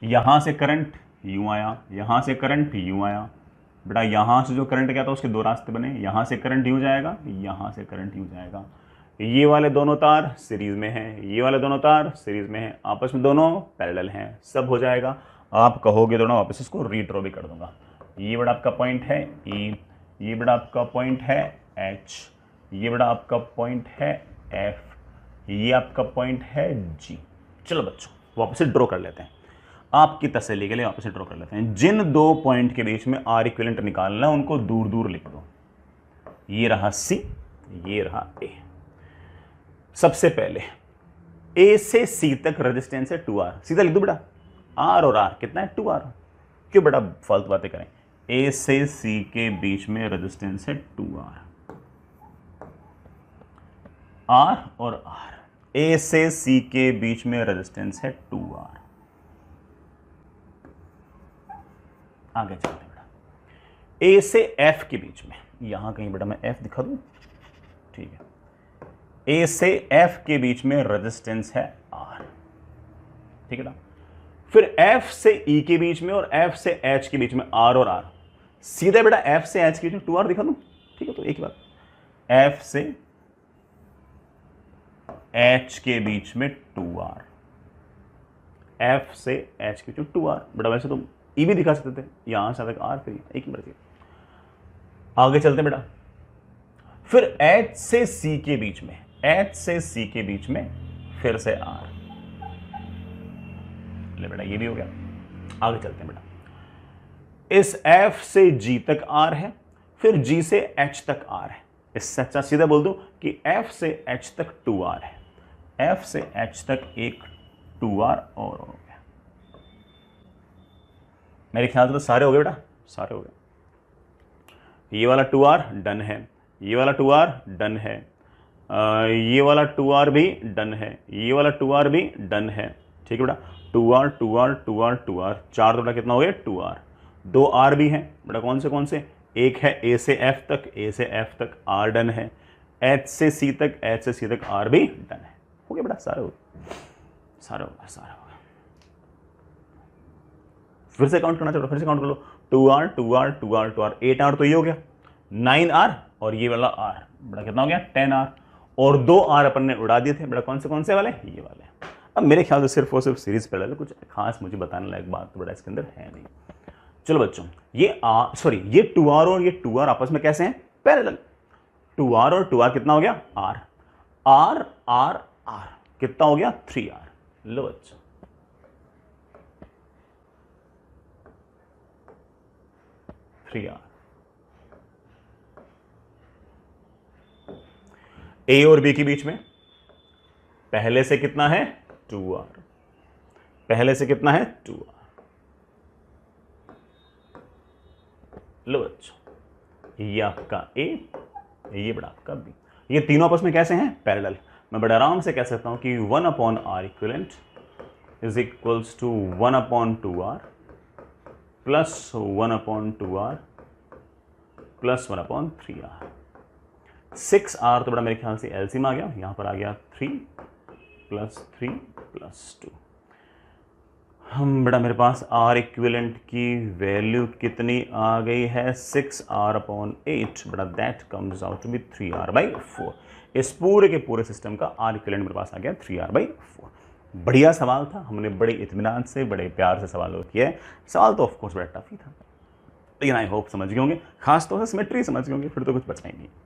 यहां से करंट यूं आया, यहां से करंट यूं आया। बेटा यहां से जो करंट गया था उसके दो रास्ते बने, यहां से करंट यूं जाएगा, यहां से करंट यूं जाएगा। ये वाले दोनों तार सीरीज में हैं, ये वाले दोनों तार सीरीज में हैं, आपस में दोनों पैरेलल हैं, सब हो जाएगा। आप कहोगे तो ना वापस इसको रीड्रॉ भी कर दूंगा। ये बड़ा आपका पॉइंट है ई, ये बड़ा आपका पॉइंट है एच, ये बड़ा आपका पॉइंट है एफ, ये आपका पॉइंट है जी। चलो बच्चों वापस से ड्रॉ कर लेते हैं, आपकी तसल्ली के लिए वापस से ड्रॉ कर लेते हैं। जिन दो पॉइंट के बीच में आर इक्विवेलेंट निकालना है उनको दूर दूर लिख दो। ये रहा सी, ये रहा ए। सबसे पहले ए से सी तक रेजिस्टेंस है 2R, सीधा लिख दो बेटा। आर और आर कितना है 2R। क्यों बेटा फालतू बातें करें। ए से सी के बीच में रेजिस्टेंस है 2R, आर और आर। ए से सी के बीच में रेजिस्टेंस है 2R। आगे चलते हैं बेटा। ए से एफ के बीच में, यहां कहीं बेटा मैं एफ दिखा दूं, ठीक है। ए से एफ के बीच में रेजिस्टेंस है आर, ठीक है ना। फिर एफ से ई के बीच में और एफ से एच के बीच में आर और आर। सीधा बेटा एफ से एच के बीच में 2R दिखा दूं, ठीक है। तो एक ही बात, एफ से एच के बीच में 2R, एफ से एच के बीच में 2R। बेटा वैसे तो ई भी दिखा सकते थे, यहां से तक आर, फिर एक ही मर्जी। आगे चलते हैं बेटा। फिर एच से सी के बीच में, एच से सी के बीच में फिर से आर। ले बेटा ये भी हो गया। आगे चलते हैं बेटा। इस एफ से जी तक आर है, फिर जी से एच तक आर है। इससे अच्छा सीधा बोल दो कि एफ से एच तक 2R है, एफ से एच तक एक 2R और हो गया। मेरे ख्याल से तो सारे हो गए बेटा, सारे हो गए। ये वाला 2R डन है, ये वाला 2R डन है, ये वाला 2R भी डन है, ये वाला 2R भी डन है, ठीक है बेटा। 2R 2R 2R 2R, चार तो बेटा कितना हो गया 2R। 2R भी हैं बेटा, कौन से कौन से, एक है ए से एफ तक, ए से एफ तक आर डन है, एच से सी तक, एच से सी तक आर भी डन है। हो गया बेटा, सारे हो गए, सारे हो गए, सारे हो गए। फिर से काउंट करना चाहिए, फिर से काउंट कर लो। 2R 2R 2R 2R, 8R तो ये हो गया, 9R और ये वाला R बेटा कितना हो गया 10R, और 2R अपन ने उड़ा दिए थे बेटा, कौन से वाले, ये वाले। अब मेरे ख्याल से सिर्फ और सिर्फ सीरीज पैरेलल, कुछ खास मुझे बताने लायक बात तो बेटा इसके अंदर है नहीं। चलो बच्चों, ये ये 2R और ये 2R आपस में कैसे हैं, पैरेलल। 2R और 2R कितना हो गया R, R R R कितना हो गया 3R। लो बच्चों, ए और बी के बीच में पहले से कितना है 2R, पहले से कितना है 2R। लो बच्चों, ये आपका ए, ये बड़ा आपका बी, ये तीनों आपस में कैसे हैं पैरेलल। मैं बड़ा आराम से कह सकता हूं कि 1/R equivalent is equals to 1/2R plus 1/2R plus 1/3R। 6R तो बड़ा मेरे ख्याल से एलसीएम आ गया, यहां पर आ गया 3 + 3 + 2। हम बेटा मेरे पास R इक्विवेलेंट की वैल्यू कितनी आ गई है 6R/8 बेटा, that comes out to be 3R/4। इस पूरे के पूरे सिस्टम का R इक्विवेलेंट मेरे पास आ गया 3R/4। बढ़िया सवाल था, हमने बड़े इत्मीनान से बड़े प्यार से सवाल किया है। सवाल तो ऑफकोर्स बड़ा टफ ही था, लेकिन आई होप समझ गए होंगे, खासतौर से सिमेट्री समझ गए होंगे, फिर तो कुछ बचा ही नहीं।